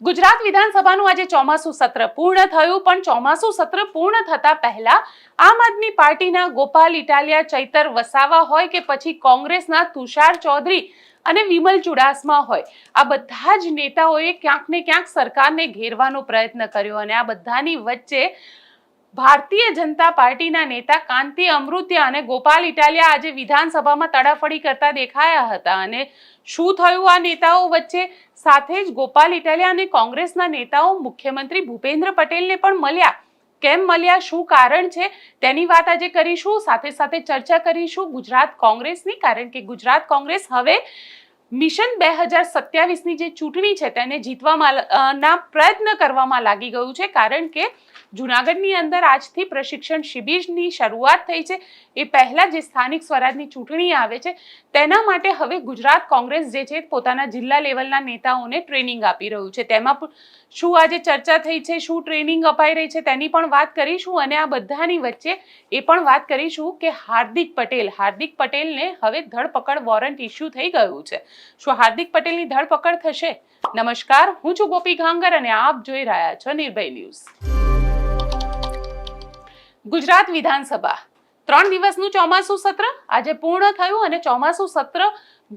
ગુજરાત વિધાનસભાનું આજે ચોમાસું સત્ર પૂર્ણ થયું, પણ ચોમાસું સત્ર પૂર્ણ થતા પહેલા આમ આદમી પાર્ટીના ગોપાલ ઇટાલિયા, ચૈતર વસાવા હોય કે પછી કોંગ્રેસના તુષાર ચૌધરી અને વિમલ ચુડાસમા હોય, આ બધા જ નેતાઓએ ક્યાંક ને ક્યાંક સરકારને ઘેરવાનો પ્રયત્ન કર્યો અને આ બધાની વચ્ચે ભારતીય જનતા પાર્ટીના નેતા કાંતિ અમૃતિયા અને ગોપાલ ઇટાલિયા આજે વિધાનસભામાં તડાફડી કરતા દેખાયા હતા. અને શું થયું આ નેતાઓ વચ્ચે? સાથે જ ગોપાલ ઇટાલિયા અને કોંગ્રેસના નેતાઓ મુખ્યમંત્રી ભૂપેન્દ્ર પટેલને પણ મળ્યા. કેમ મળ્યા, શું કારણ છે, તેની વાત આજે કરીશું. સાથે સાથે ચર્ચા કરીશું ગુજરાત કોંગ્રેસની, કારણ કે ગુજરાત કોંગ્રેસ હવે મિશન 2027ની જે ચૂંટણી છે તેને જીતવાના પ્રયત્ન કરવામાં લાગી ગયું છે, કારણ કે જૂનાગઢની અંદર આજથી પ્રશિક્ષણ શિબિરની શરૂઆત થઈ છે. એ પહેલા જે સ્થાનિક સ્વરાજની ચૂંટણી આવે છે તેના માટે હવે ગુજરાત કોંગ્રેસ જે છે પોતાના જિલ્લા લેવલના નેતાઓને ટ્રેનિંગ આપી રહ્યું છે. તેમાં શું આજે ચર્ચા થઈ છે, શું ટ્રેનિંગ અપાઈ રહી છે તેની પણ વાત કરીશું. અને આ બધાની વચ્ચે એ પણ વાત કરીશું કે હાર્દિક પટેલને હવે ધરપકડ વોરંટ ઇસ્યુ થઈ ગયું છે. શું હાર્દિક પટેલની ધરપકડ થશે? નમસ્કાર, હું છું ગોપી ઘાંગર અને આપ જોઈ રહ્યા છો નિર્ભય ન્યૂઝ. ગુજરાત વિધાનસભા 3 દિવસનું ચોમાસું સત્ર આજે પૂર્ણ થયું અને ચોમાસું સત્ર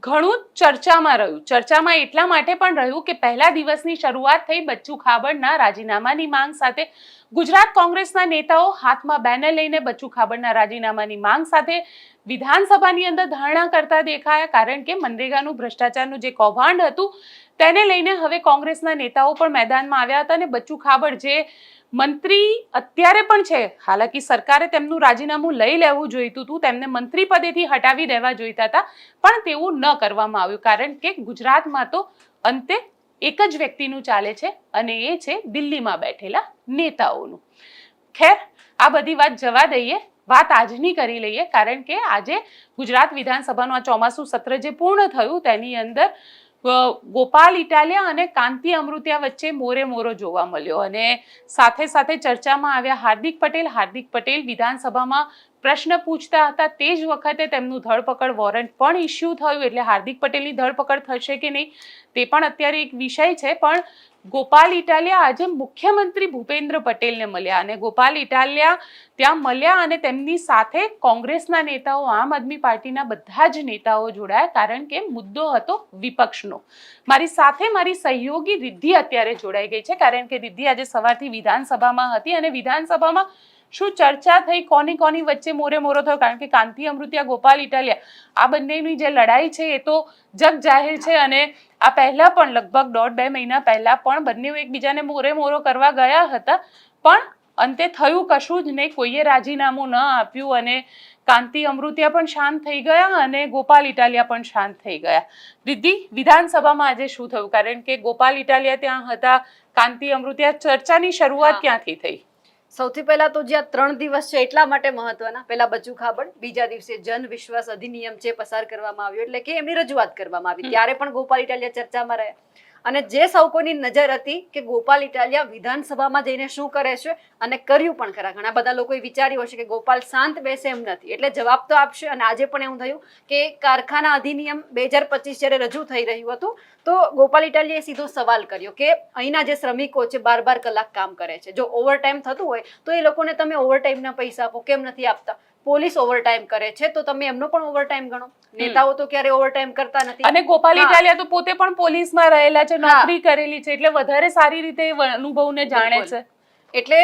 ઘણું ચર્ચામાં રહ્યું. ચર્ચામાં એટલા માટે પણ રહ્યું કે પહેલા દિવસની શરૂઆત થઈ બચ્ચુ ખાબડના રાજીનામાની માંગ સાથે. ગુજરાત કોંગ્રેસના નેતાઓ હાથમાં બેનર લઈને બચ્ચુ ખાબડના રાજીનામાની માંગ સાથે વિધાનસભાની અંદર ધરણા કરતા દેખાયા, કારણ કે મનરેગાનું ભ્રષ્ટાચારનું જે કૌભાંડ હતું તેને લઈને હવે કોંગ્રેસના નેતાઓ પણ મેદાનમાં આવ્યા હતા. અને બચ્ચુ ખાબડ જે મંત્રી અત્યારે પણ છે, હાલાકી સરકારે તેમનું રાજીનામું લઈ લેવું જોઈતું હતું, તેમને મંત્રી પદેથી હટાવી દેવા જોઈતા હતા, પણ તેવું ન કરવામાં આવ્યું, કારણ કે ગુજરાતમાં તો અંતે એક જ વ્યક્તિનું ચાલે છે અને એ છે દિલ્હીમાં બેઠેલા નેતાઓનું. ખેર, આ બધી વાત જવા દઈએ, વાત આજની કરી લઈએ, કારણ કે આજે ગુજરાત વિધાનસભાનું આ ચોમાસું સત્ર જે પૂર્ણ થયું તેની અંદર ગોપાલ ઇટાલિયા અને કાંતિ અમૃતિયા વચ્ચે મોરે મોરો જોવા મળ્યો. અને સાથે સાથે ચર્ચામાં આવ્યા હાર્દિક પટેલ વિધાનસભામાં પ્રશ્ન પૂછતા હતા, તે જ વખતે તેમનું ધરપકડ વોરંટ પણ ઇસ્યુ થયું. એટલે હાર્દિક પટેલની ધરપકડ થશે કે નહીં તે પણ અત્યારે એક વિષય છે. પણ ગોપાલ ઇટાલિયા આજે મુખ્યમંત્રી ભૂપેન્દ્ર પટેલને મળ્યા અને ગોપાલ ઇટાલિયા ત્યાં મળ્યા અને તેમની સાથે કોંગ્રેસના નેતાઓ, આમ આદમી પાર્ટીના બધા જ નેતાઓ જોડાયા, કારણ કે મુદ્દો હતો વિપક્ષનો. મારી સાથે મારી સહયોગી રિદ્ધિ અત્યારે જોડાઈ ગઈ છે, કારણ કે રિદ્ધિ આજે સવારથી વિધાનસભામાં હતી અને વિધાનસભામાં શું ચર્ચા થઈ, કોની વચ્ચે મોરે મોરો થયો, કારણ કે કાંતિ અમૃતિયા, ગોપાલ ઇટાલિયા આ બંનેની જે લડાઈ છે એ તો જગ જાહેર છે. અને આ પહેલા પણ લગભગ 1.5-2 મહિના પહેલા પણ બંને એકબીજાને મોરે મોરો કરવા ગયા હતા, પણ અંતે થયું કશું જ નહીં, કોઈએ રાજીનામું ન આપ્યું અને કાંતિ અમૃતિયા પણ શાંત થઈ ગયા અને ગોપાલ ઇટાલિયા પણ શાંત થઈ ગયા. રિદ્ધિ, વિધાનસભામાં આજે શું થયું? કારણ કે ગોપાલ ઇટાલિયા ત્યાં હતા, કાંતિ અમૃતિયા, ચર્ચાની શરૂઆત ક્યાંથી થઈ? સૌથી પહેલા તો જે આ 3 દિવસ છે એટલા માટે મહત્વના. પહેલા બચ્ચુ ખાબડ, બીજા દિવસે જન વિશ્વાસ અધિનિયમ છે પસાર કરવામાં આવ્યો, એટલે કે એમની રજૂઆત કરવામાં આવી. ત્યારે પણ ગોપાલ ઇટાલિયા ચર્ચામાં રહ્યા અને જે સૌ કોઈની નજર હતી કે ગોપાલ ઇટાલિયા વિધાનસભામાં જઈને શું કરે છે, અને કર્યું પણ ખરા. ઘણા બધા લોકોએ વિચાર્યું હશે કે ગોપાલ શાંત બેસે એમ નથી, એટલે જવાબ તો આપશે. અને આજે પણ એવું થયું કે કારખાના અધિનિયમ 2025 જ્યારે રજૂ થઈ રહ્યું હતું તો ગોપાલ ઇટાલિયાએ સીધો સવાલ કર્યો કે અહીંના જે શ્રમિકો છે 12 કલાક કામ કરે છે, જો ઓવરટાઈમ થતું હોય તો એ લોકોને તમે ઓવરટાઈમના પૈસા આપો, કેમ નથી આપતા? પોલીસ ઓવરટાઈમ કરે છે તો તમે એમનો પણ ઓવરટાઈમ ગણો. નેતાઓ તો ક્યારે ઓવરટાઈમ કરતા નથી. અને ગોપાલ ઇટાલિયા તો પોતે પણ પોલીસમાં રહેલા છે, નોકરી કરેલી છે, એટલે વધારે સારી રીતે અનુભવને જાણે છે. એટલે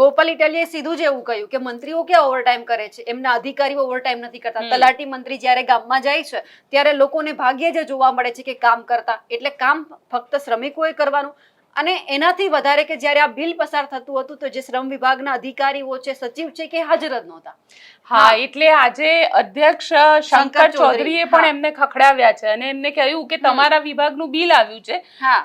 ગોપાલ ઇટાલિયાએ સીધું જ એવું કહ્યું કે મંત્રીઓ ક્યાં ઓવરટાઈમ કરે છે, એમના અધિકારીઓ ઓવરટાઈમ નથી કરતા. તલાટી મંત્રી જ્યારે ગામમાં જાય છે ત્યારે લોકોને ભાગ્યે જ જોવા મળે છે કે કામ કરતા. એટલે કામ ફક્ત શ્રમિકોએ કરવાનું. અને એનાથી વધારે કે જ્યારે આ બિલ પસાર થતું હતું તો જે શ્રમ વિભાગના અધિકારીઓ છે, સચિવ છે, કે હાજર જ નહોતા. હા, એટલે આજે અધ્યક્ષ શંકર ચૌધરીએ પણ એમને ખખડાવ્યા છે અને એમને કહ્યું કે તમારા વિભાગનું બિલ આવ્યું છે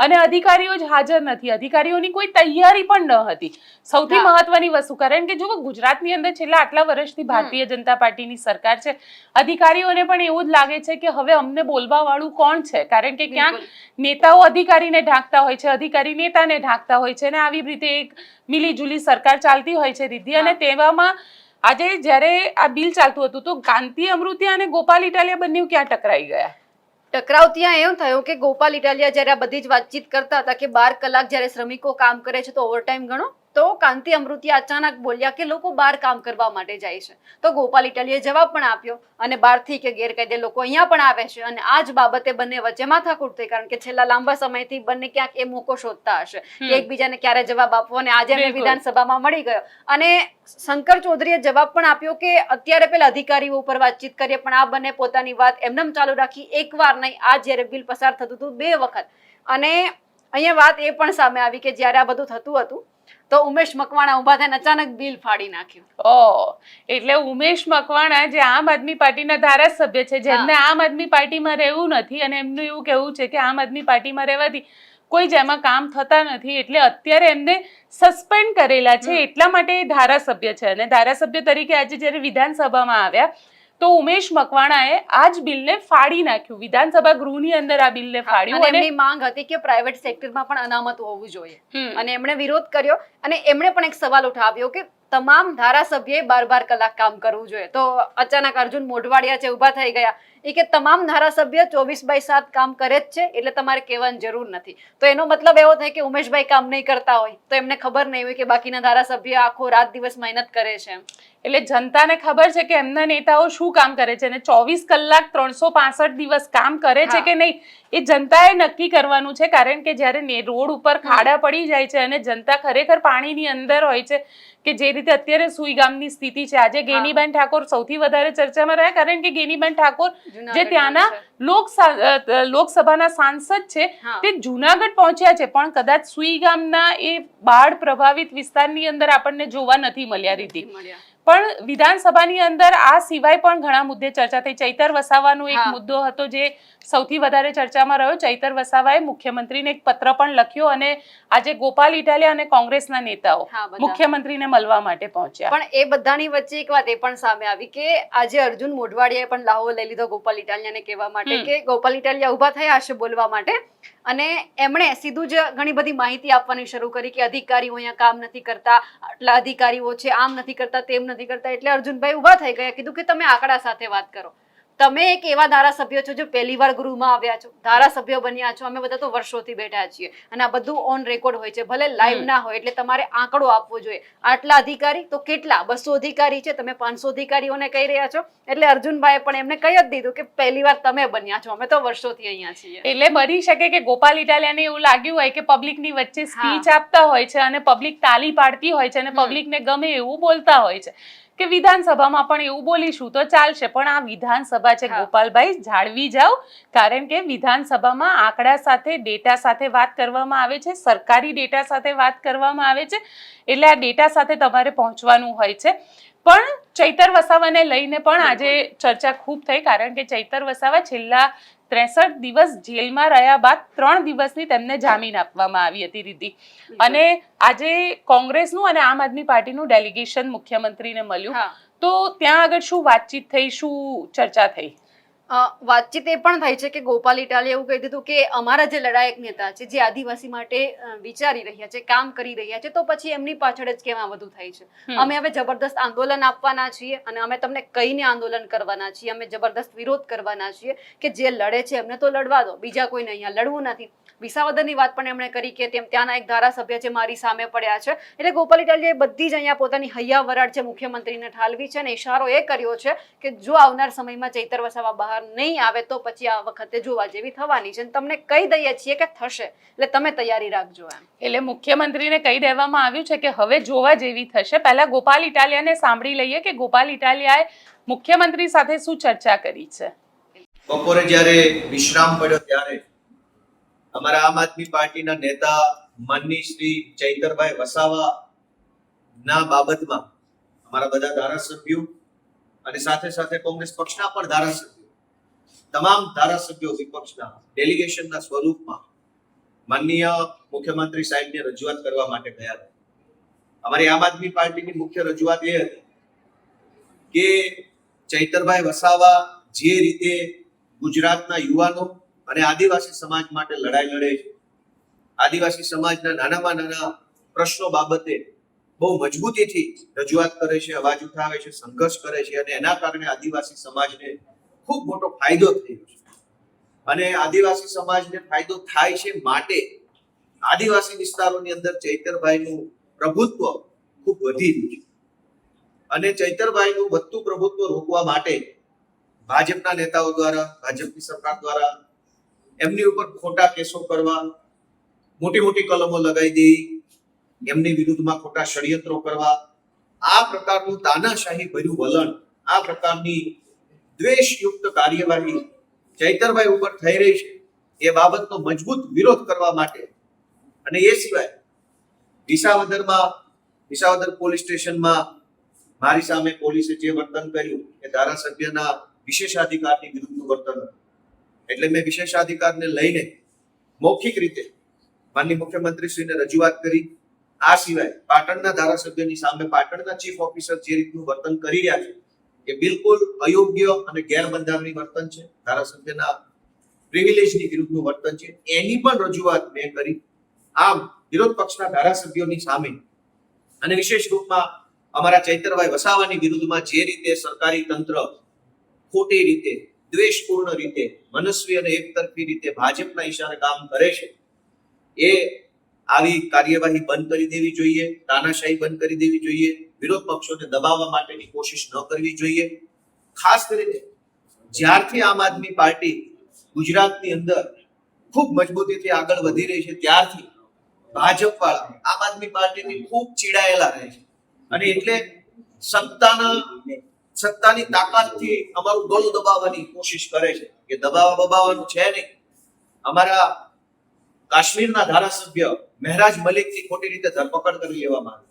અને અધિકારીઓ જ હાજર નથી. અધિકારીઓની કોઈ તૈયારી પણ ન હતી. સૌથી મહત્વની વસ્તુ, કારણ કે જો ગુજરાતની અંદર છેલ્લા આટલા વર્ષથી ભારતીય જનતા પાર્ટીની સરકાર છે, અધિકારીઓને પણ એવું જ લાગે છે કે હવે અમને બોલવા વાળું કોણ છે, કારણ કે ક્યાંક નેતાઓ અધિકારીને ઢાંકતા હોય છે, અધિકારી નેતાને ઢાંકતા હોય છે, અને આવી રીતે એક મિલીજુલી સરકાર ચાલતી હોય છે રિદ્ધિ. અને તેવામાં આજે જ્યારે આ બિલ ચાલતું હતું તો કાંતિ અમૃતિયા અને ગોપાલ ઇટાલિયા બંને ક્યાં ટકરાઈ ગયા? ટકરાવ ત્યાં એવું થયું કે ગોપાલ ઇટાલિયા જ્યારે આ બધી જ વાતચીત કરતા હતા કે 12 કલાક જ્યારે શ્રમિકો કામ કરે છે તો ઓવરટાઈમ ગણો, તો કાંતિ અમૃતિયા અચાનક બોલ્યા કે લોકો બહાર કામ કરવા માટે જાય છે. તો ગોપાલ ઇટાલિયાએ જવાબ પણ આપ્યો અને બહારથી કે ગેરકાયદે લોકો અહીંયા પણ આવે છે અને આ જ બાબતે બંને વચ્ચે માથાકૂટ થઈ, કારણ કે છેલ્લા લાંબા સમયથી બંને ક્યાંક એ મોકો શોધતા હશે કે એકબીજાને ક્યારે જવાબ આપવો, અને આજે એમને વિધાનસભામાં મળી ગયો. અને શંકર ચૌધરીએ જવાબ પણ આપ્યો કે અત્યારે પેલા અધિકારીઓ ઉપર વાતચીત કરીએ, પણ આ બંને પોતાની વાત એમનેમ ચાલુ રાખી, એકવાર નહીં, આ જ્યારે બિલ પસાર થતું હતું 2 વખત. અને અહીંયા વાત એ પણ સામે આવી કે જ્યારે આ બધું થતું હતું તો ઉમેશ મકવાણા ઉભા થઈને અચાનક બિલ ફાડી નાખ્યું. એટલે ઉમેશ મકવાણા જે આમ આદમી પાર્ટીના ધારાસભ્ય છે, જેમને આમ આદમી પાર્ટીમાં રહેવું નથી અને એમનું એવું કહેવું છે કે આમ આદમી પાર્ટીમાં રહેવાથી કોઈ જેમાં કામ થતા નથી, એટલે અત્યારે એમને સસ્પેન્ડ કરેલા છે, એટલા માટે એ ધારાસભ્ય છે. અને ધારાસભ્ય તરીકે આજે જ્યારે વિધાનસભામાં આવ્યા તો ઉમેશ મકવાણાએ આ જ બિલને ફાડી નાખ્યું, વિધાનસભા ગૃહની અંદર આ બિલને ફાડ્યું. અને એમની માંગ હતી કે પ્રાઇવેટ સેક્ટરમાં પણ અનામત હોવું જોઈએ અને એમણે વિરોધ કર્યો. અને એમણે પણ એક સવાલ ઉઠાવ્યો કે તમામ ધારાસભ્યએ 12 કલાક કામ કરવું જોઈએ. તો અચાનક અર્જુન મોઢવાડિયા છે ઉભા થઈ ગયા, એ કે તમામ ધારાસભ્ય 24/7 કામ કરે જ છે, એટલે તમારે કહેવાની જરૂર નથી. તો એનો મતલબ એવો થાય કે ઉમેશભાઈ કામ નહીં કરતા હોય તો એમને ખબર નહીં હોય કે બાકીના ધારાસભ્ય આખો રાત દિવસ મહેનત કરે છે. એટલે જનતાને ખબર છે કે એમના નેતાઓ શું કામ કરે છે, અને 24 કલાક 365 દિવસ કામ કરે છે કે નહીં એ જનતાએ નક્કી કરવાનું છે. કારણ કે જ્યારે રોડ ઉપર ખાડા પડી જાય છે અને જનતા ખરેખર પાણીની અંદર હોય છે, કે જે રીતે અત્યારે સુઈગામની સ્થિતિ છે, આજે ગેનીબેન ઠાકોર સૌથી વધારે ચર્ચામાં રહ્યા, કારણ કે ગેનીબેન ઠાકોર જે ત્યાંના લોકસભાના સાંસદ છે તે જુનાગઢ પહોંચ્યા છે, પણ કદાચ સુઈગામના એ બાઢ પ્રભાવિત વિસ્તારની અંદર આપણને જોવા નથી મળ્યા રીતિ. પણ વિધાનસભાની અંદર આ સિવાય પણ ઘણા મુદ્દે ચર્ચા થઈ. ચૈતર વસાવાનો એક મુદ્દો હતો જે સૌથી વધારે ચર્ચામાં રહ્યો. ચૈતર વસાવાએ મુખ્યમંત્રીને એક પત્ર પણ લખ્યો અને આજે ગોપાલ ઇટાલિયા અને કોંગ્રેસના નેતાઓ મુખ્યમંત્રીને મળવા માટે પહોંચ્યા. પણ એ બધાની વચ્ચે એક વાત એ પણ સામે આવી કે આજે અર્જુન મોઢવાડિયાએ પણ લાહો લઈ લીધો ગોપાલ ઇટાલિયાને કહેવા માટે કે ગોપાલ ઇટાલિયા ઉભા થયા હશે બોલવા માટે, અને એમણે સીધું જ ઘણી બધી માહિતી આપવાની શરૂ કરી કે અધિકારીઓ અહીંયા કામ નથી કરતા, આટલા અધિકારીઓ છે, આમ નથી કરતા, તેમ નથી કરતા. એટલે અર્જુનભાઈ ઉભા થઈ ગયા, કીધું કે તમે આંકડા સાથે વાત કરો. તમે એક એવા ધારાસભ્ય છો જો પહેલી વાર ગૃહમાં આવ્યા છો, ધારાસભ્ય બન્યા છો, અમે બધા તો વર્ષોથી બેઠા છીએ અને આ બધું ઓન રેકોર્ડ હોય છે, ભલે લાઈવ ના હોય, એટલે તમારે આંકડો આપવો જોઈએ. આટલા અધિકારી તો કેટલા 200 અધિકારી છે, તમે 500 અધિકારીઓને કહી રહ્યા છો. એટલે અર્જુનભાઈ પણ એમને કહી જ દીધું કે પહેલી વાર તમે બન્યા છો, અમે તો વર્ષોથી અહીંયા છીએ. એટલે બની શકે કે ગોપાલ ઇટાલિયાને એવું લાગ્યું હોય કે પબ્લિકની વચ્ચે સ્પીચ આપતા હોય છે અને પબ્લિક તાલી પાડતી હોય છે અને પબ્લિકને ગમે એવું બોલતા હોય છે કે વિધાનસભામાં પણ એવું બોલીશું તો ચાલશે. પણ આ વિધાનસભા છે ગોપાલભાઈ, જાળવી જાઓ, કારણ કે વિધાનસભામાં આંકડા સાથે, ડેટા સાથે વાત કરવામાં આવે છે, સરકારી ડેટા સાથે વાત કરવામાં આવે છે, એટલે આ ડેટા સાથે તમારે પહોંચવાનું હોય છે. પણ ચૈતર વસાવાને લઈને પણ આજે ચર્ચા ખૂબ થઈ, કારણ કે ચૈતર વસાવા છેલ્લા 63 દિવસ જેલમાં રહ્યા બાદ 3 દિવસની તેમને જામીન આપવામાં આવી હતી રીતિ. અને આજે કોંગ્રેસનું અને આમ આદમી પાર્ટીનું ડેલિગેશન મુખ્યમંત્રીને મળ્યું, તો ત્યાં આગળ શું વાતચીત થઈ, શું ચર્ચા થઈ? વાતચીત એ પણ થઈ છે કે ગોપાલ ઇટાલિયાએ એવું કહી દીધું કે અમારા જે લડાયક નેતા છે, જે આદિવાસી માટે વિચારી રહ્યા છે, કામ કરી રહ્યા છે, તો પછી એમની પાછળ જ કેમ આ બધું થાય છે. અમે હવે જબરદસ્ત આંદોલન આપવાના છીએ અને અમે તમને કહીને આંદોલન કરવાના છીએ, અમે જબરદસ્ત વિરોધ કરવાના છીએ કે જે લડે છે એમને તો લડવા દો, બીજા કોઈને અહીંયા લડવું નથી. વિસાવદરની વાત પણ એમણે કરી કે ત્યાંના એક ધારાસભ્ય છે મારી સામે પડ્યા છે. એટલે ગોપાલ ઇટાલિયાએ બધી જ અહીંયા પોતાની હૈયા વરાળ છે મુખ્યમંત્રીને ઠાલવી છે અને ઇશારો એ કર્યો છે કે જો આવનાર સમયમાં ચૈતર વસાવા બહાર નહીં આવે તો પછી આ વખતે જોવા જેવી થવાની છે, તમને કહી દઈએ છીએ કે થશે, એટલે તમે તૈયારી રાખજો એમ. એટલે મુખ્યમંત્રીને કહી દેવામાં આવ્યું છે કે હવે જોવા જેવી થશે. પહેલા ગોપાલ ઇટાલિયાને સાંભળી લઈએ કે ગોપાલ ઇટાલિયાએ મુખ્યમંત્રી સાથે શું ચર્ચા કરી છે. બપોરે જ્યારે વિશ્રામ પડ્યો ત્યારે અમારા આમ આદમી પાર્ટીના નેતા માનની શ્રી ચૈતરભાઈ વસાવા ના બાબતમાં અમારા બધા ધારાસભ્યો અને સાથે સાથે કોંગ્રેસ પક્ષના પણ ધારાસભ્યો, તમામ ધારાસભ્યો વિપક્ષના ડેલિગેશનના સ્વરૂપમાં માનનીય મુખ્યમંત્રી સાહેબને રજૂઆત કરવા માટે ગયા હતા. અમારી આમ આદમી પાર્ટીની મુખ્ય રજૂઆત એ હતી કે ચૈતરભાઈ વસાવા જે રીતે ગુજરાતના યુવાનો અને આદિવાસી સમાજ માટે લડાઈ લડે છે, આદિવાસી સમાજના નાનામાં નાના પ્રશ્નો બાબતે બહુ મજબૂતીથી રજૂઆત કરે છે, અવાજ ઉઠાવે છે, સંઘર્ષ કરે છે અને એના કારણે આદિવાસી સમાજને ખૂબ મોટો ફાયદો થયો છે. અને આદિવાસી સમાજને ફાયદો થાય છે માટે આદિવાસી વિસ્તારોની અંદર ચૈતરભાઈનું પ્રભુત્વ ખૂબ વધી રહ્યું છે. અને ચૈતરભાઈનું વધતું પ્રભુત્વ રોકવા માટે ભાજપના નેતાઓ દ્વારા, ભાજપની સરકાર દ્વારા એમની ઉપર ખોટા કેસો કરવા, મોટી મોટી કલમો લગાવી દેવી, એમની વિરુદ્ધમાં ખોટા ષડયંત્રો કરવા, આ પ્રકારનું તાનાશાહી ભર્યું વલણ, આ પ્રકારની દ્વેષયુક્ત કાર્યવાહી ચૈતરભાઈ ઉપર થઈ રહી છે, એ બાબતનો મજબૂત વિરોધ કરવા માટે અને એ સિવાય વિસાવદર પોલીસ સ્ટેશનમાં મારી સામે પોલીસે જે વર્તન કર્યું એ ધારાસભ્યના વિશેષાધિકારની વિરુદ્ધનું વર્તન હતું. એટલે મેં વિશેષાધિકારને લઈને મૌખિક રીતે માનનીય મુખ્યમંત્રીશ્રીને રજૂઆત કરી. આ સિવાય પાટણના ધારાસભ્યની સામે પાટણના ચીફ ઓફિસર જે રીતનું વર્તન કરી રહ્યા છે એ બિલકુલ અયોગ્ય અને ગેરબંધારણીય વર્તન છે. ધારાસભ્યના પ્રિવિલેજની વિરુદ્ધનું વર્તન છે, એની પણ રજૂઆત મેં કરી. આમ વિરોધ પક્ષના ધારાસભ્યોની સામે અને વિશેષ રૂપમાં અમારા ચૈતરભાઈ વસાવાની વિરુદ્ધમાં જે રીતે સરકારી તંત્ર ખોટી રીતે, દ્વેષપૂર્ણ રીતે, મનસ્વી અને એકતરફી રીતે ભાજપના ઈશારે કામ કરે છે, એ આવી કાર્યવાહી બંધ કરી દેવી જોઈએ, તાનાશાહી બંધ કરી દેવી જોઈએ, વિરોધ પક્ષોને દબાવવા માટેની કોશિશ ન કરવી જોઈએ. ખાસ કરીને જ્યારથી આમ આદમી પાર્ટી ગુજરાતની અંદર ખૂબ મજબૂતીથી આગળ વધી રહી છે ત્યારથી ભાજપ વાળા આમ આદમી પાર્ટીની ખૂબ ચીડાયેલા રહે છે અને એટલે સત્તાની તાકાતથી અમારું ગળું દબાવવાની કોશિશ કરે છે. કે દબાવવાનું છે નહીં. અમારા કાશ્મીરના ધારાસભ્ય મહેરાજ મલિકની ખોટી રીતે ધરપકડ કરી લેવામાં આવી.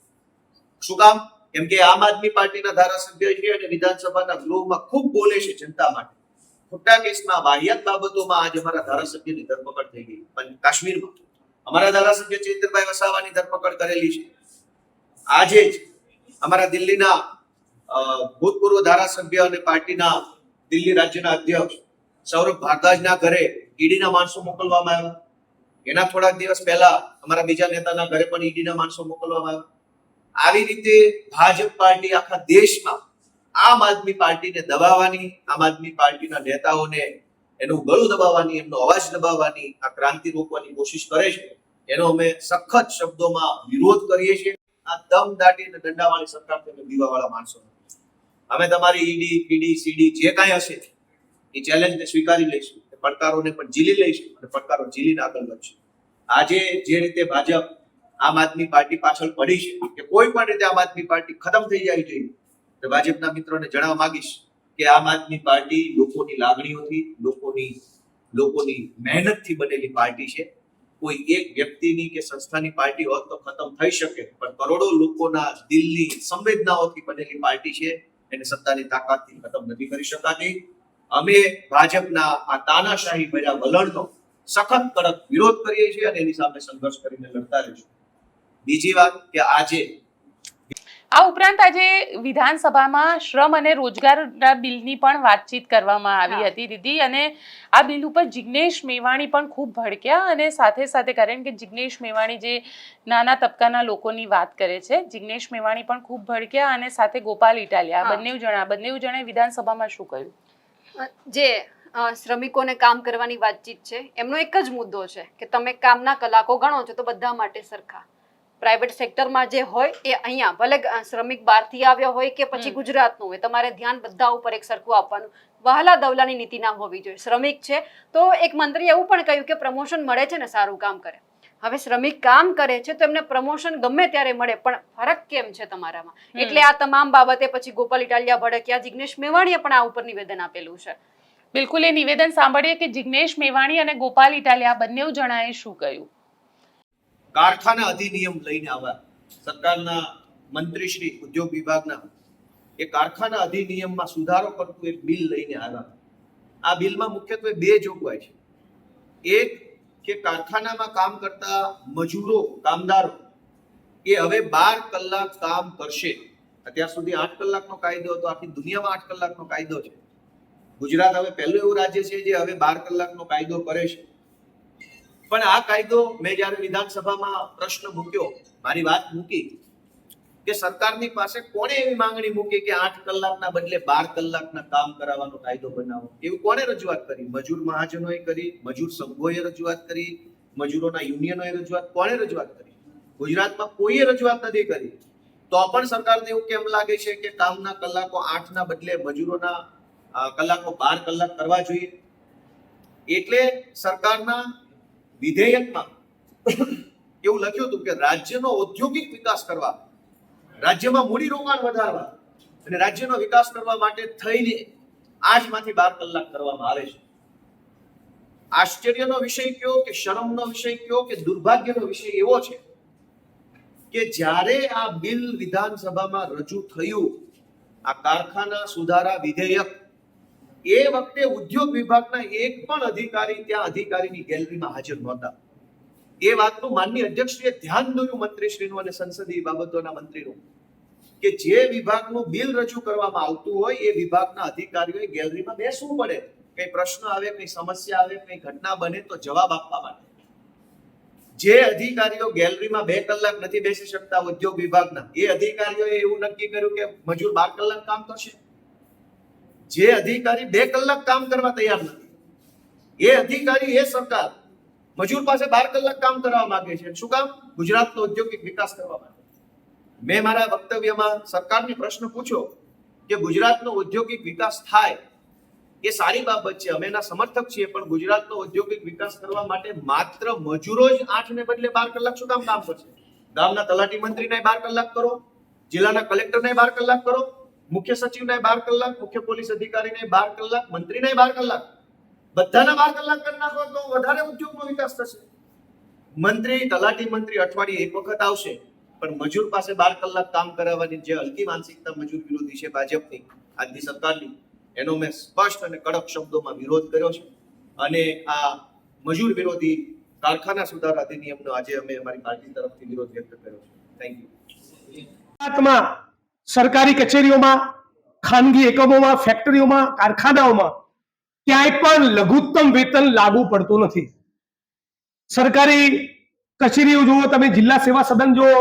શું કામ? કેમ કે આમ આદમી પાર્ટીના ધારાસભ્ય છે અને વિધાનસભાના ગૃહમાં ખૂબ બોલે છે જનતા માટે. ખોટા કેસમાં, વાહિયાત બાબતોમાં આજ અમારા ધારાસભ્યની ધરપકડ થઈ ગઈ. પણ કાશ્મીરમાં અમારા ધારાસભ્ય ચૈતરભાઈ વસાવાની ધરપકડ કરેલી છે. આજે જ અમારા દિલ્હીના ભૂતપૂર્વ ધારાસભ્ય અને પાર્ટીના દિલ્હી રાજ્યના અધ્યક્ષ સૌરભ ભારદ્વાજના ઘરે ઈડીના માણસો મોકલવામાં આવ્યા. એના થોડાક દિવસ પહેલા અમારા બીજા નેતાના ઘરે પણ ઈડીના માણસો મોકલવામાં આવ્યા. આવી રીતે ભાજપ પાર્ટી આખા દેશમાં આમ આદમી પાર્ટીને દબાવવાની, આમ આદમી પાર્ટીના નેતાઓને એનું ગળું દબાવવાની, એમનો અવાજ દબાવવાની, આ ક્રાંતિ રોકવાની કોશિશ કરે છે. એનો અમે સખત શબ્દોમાં વિરોધ કરીએ છીએ. આ દમ દાટી અને દંડાવાળી સરકારથી અમે બીવાવાળા માણસો નથી. અમે તમારી ઈડી, પીડી, સીડી જે કાંઈ હશે એ ચેલેન્જને સ્વીકારી લઈશું, એ પડકારોને પણ ઝીલી લઈશું અને પડકારો ઝીલીને આગળ વધશું. આજે જે રીતે ભાજપ આમ આદમી પાર્ટી પાછળ પડી છે કે કોઈ પણ રીતે આમ આદમી પાર્ટી ખતમ થઈ જાય જોઈએ, તો ભાજપના મિત્રોને જણાવવા માંગીશ કે આમ આદમી પાર્ટી લોકોની લાગણીઓથી, લોકોની મહેનતથી બનેલી પાર્ટી છે. કોઈ એક વ્યક્તિની કે સંસ્થાની પાર્ટી હોત તો ખતમ થઈ શકે, પણ કરોડો લોકોના દિલની સંવેદનાઓથી બનેલી પાર્ટી છે. એને સત્તાની તાકાતથી ખતમ નથી કરી શકાતી. અમે ભાજપના આ તાનાશાહી ભર્યા વલણનો સખત કડક વિરોધ કરીએ છીએ અને એની સામે સંઘર્ષ કરીને લડતા રહીશું. બીજી વાત કે આજે આ ઉપરાંત આજે વિધાનસભામાં શ્રમ અને રોજગારના બિલની પણ વાતચીત કરવામાં આવી હતી દીદી, અને આ બિલ ઉપર જિગ્નેશ મેવાણી પણ ખૂબ ભડક્યા અને સાથે સાથે કારણ કે જિગ્નેશ મેવાણી જે નાના તબક્કાના લોકોની વાત કરે છે, જિગ્નેશ મેવાણી પણ ખૂબ ભડક્યા અને સાથે ગોપાલ ઇટાલિયા, બંને જણે વિધાનસભામાં શું કહ્યું? જે શ્રમિકોને કામ કરવાની વાતચીત છે, એમનો એક જ મુદ્દો છે કે તમે કામના કલાકો ગણો છો તો બધા માટે સરખા. પ્રાઇવેટ સેક્ટરમાં જે હોય એ અહીંયા ભલે શ્રમિક બહારથી આવ્યો હોય કે પછી ગુજરાતનું હોય, તમારે ધ્યાન બધા ઉપર એક સરખું આપવાનું. વહાલા દવલાની નીતિ ના હોવી જોઈએ. શ્રમિક છે તો એક મંત્રીએ એવું પણ કહ્યું કે પ્રમોશન મળે છે ને સારું કામ કરે. હવે શ્રમિક કામ કરે છે તો એમને પ્રમોશન ગમે ત્યારે મળે, પણ ફરક કેમ છે તમારામાં? એટલે આ તમામ બાબતે પછી ગોપાલ ઇટાલિયા ભડક્યા, જિગ્નેશ મેવાણીએ પણ આ ઉપર નિવેદન આપેલું છે. બિલકુલ, એ નિવેદન સાંભળીએ કે જિગ્નેશ મેવાણી અને ગોપાલ ઇટાલિયા બંને જણાએ શું કહ્યું. કારખાના અધિનિયમ લઈને આવ્યા સરકારના મંત્રી શ્રી ઉદ્યોગ વિભાગના, એ કારખાના અધિનિયમમાં સુધારો કરતું એક બિલ લઈને આવ્યા. આ બિલમાં મુખ્યત્વે બે જોગવાઈ છે. એક કે કારખાનામાં કામ કરતા મજૂરો, કામદારો એ હવે 12 કલાક કામ કરશે. અત્યાર સુધી 8 કલાકનો કાયદો હતો, આખી દુનિયામાં 8 કલાકનો કાયદો છે. ગુજરાત હવે પહેલું એવું રાજ્ય છે જે હવે 12 કલાકનો કાયદો કરે છે. પણ આ કાયદો મેં જ્યારે વિધાનસભામાં પ્રશ્ન મૂક્યો, મારી વાત મૂકી, કે સરકારની પાસે કોણે એવી માંગણી મૂકી કે 8 કલાકના બદલે 12 કલાકના કામ કરાવવાનો કાયદો બનાવો? એવું કોણે રજૂઆત કરી? મજૂર મહાજનોએ કરી, મજૂર સંઘોએ રજૂઆત કરી, મજૂરોના યુનિયનોએ રજૂઆત, કોણે રજૂઆત કરી? ગુજરાતમાં કોઈએ રજૂઆત નથી કરી. તો પણ સરકારને એવું કેમ લાગે છે કે કામના કલાકો 8 ના બદલે મજૂરોના કલાકો 12 કલાક કરવા જોઈએ? એટલે સરકારના વિધેયકમાં એવું લખ્યું હતું કે રાજ્યનો ઔદ્યોગિક વિકાસ કરવા, રાજ્યમાં મૂડી રોકાણ વધારવા અને રાજ્યનો વિકાસ કરવા માટે થઈને 8 માંથી 12 કલાક કરવામાં આવે છે. આશ્ચર્યનો વિષય કયો કે શરમનો વિષય કયો કે દુર્ભાગ્યનો વિષય એવો છે કે જ્યારે આ બિલ વિધાનસભામાં રજૂ થયું, આ કારખાના સુધારા વિધેયક, એ વખતે ઉદ્યોગ વિભાગના એક પણ અધિકારી ત્યાં અધિકારીની ગેલેરીમાં હાજર નહોતા. એ વાતનું માનનીય અધ્યક્ષશ્રીએ ધ્યાન દોર્યું મંત્રીશ્રીનું અને સંસદીય બાબતોના મંત્રીનું કે જે વિભાગનું બિલ રજૂ કરવામાં આવતું હોય એ વિભાગના અધિકારીઓએ ગેલેરીમાં બેસવું પડે. કઈ પ્રશ્ન આવે, કઈ સમસ્યા આવે, કઈ ઘટના બને તો જવાબ આપવા માટે. જે અધિકારીઓ ગેલેરીમાં 2 કલાક નથી બેસી શકતા ઉદ્યોગ વિભાગના, એ અધિકારીઓએ એવું નક્કી કર્યું કે મજૂર 12 કલાક કામ કરશે. જે અધિકારી 2 કલાક કામ કરવા તૈયાર નથી, એ અધિકારી, એ સરકાર મજૂર પાસે 12 કલાક કામ કરવા માંગે છે. શું કામ? ગુજરાતનો ઔદ્યોગિક વિકાસ કરવા માટે. મેં મારા વક્તવ્યમાં સરકારને પ્રશ્ન પૂછ્યો કે ગુજરાતનો ઔદ્યોગિક વિકાસ થાય એ સારી બાબત છે, અમે એના સમર્થક છીએ, પણ ગુજરાતનો ઔદ્યોગિક વિકાસ કરવા માટે માત્ર મજૂરો જ 8 ને બદલે 12 કલાક શું કામ કરશે? ગામના તલાટી મંત્રીને 12 કલાક કરો, જિલ્લાના કલેક્ટરને 12 કલાક કરો, મુખ્ય સચિવને 12 કલાક, મુખ્ય પોલીસ અધિકારીને 12 કલાક, મંત્રીને 12 કલાક, બધાના 12 કલાક કરી નાખો તો વધારે ઉદ્યોગનો વિકાસ થશે. મંત્રી, તલાટી મંત્રી અઠવાડિયે એક વખત આવશે, પણ મજૂર પાસે 12 કલાક કામ કરાવવાની જે હલકી માનસિકતા મજૂર વિરોધી છે ભાજપની, આજની સરકારની, એનો મેં સ્પષ્ટ અને કડક શબ્દોમાં વિરોધ કર્યો છે. અને આ મજૂર વિરોધી કારખાના સુધારા અધિનિયમનો આજે અમે અમારી પાર્ટી તરફથી વિરોધ વ્યક્ત કર્યો છે. Thank you. ગુજરાતમાં સરકારી કચેરીઓમાં, ખાનગી એકમોમાં, ફેક્ટરીઓમાં, કારખાનાઓમાં ક્યાંય પણ લઘુત્તમ વેતન લાગુ પડતું નથી. સરકારી કચેરીઓ જુઓ, તમે જિલ્લા સેવા સદન જુઓ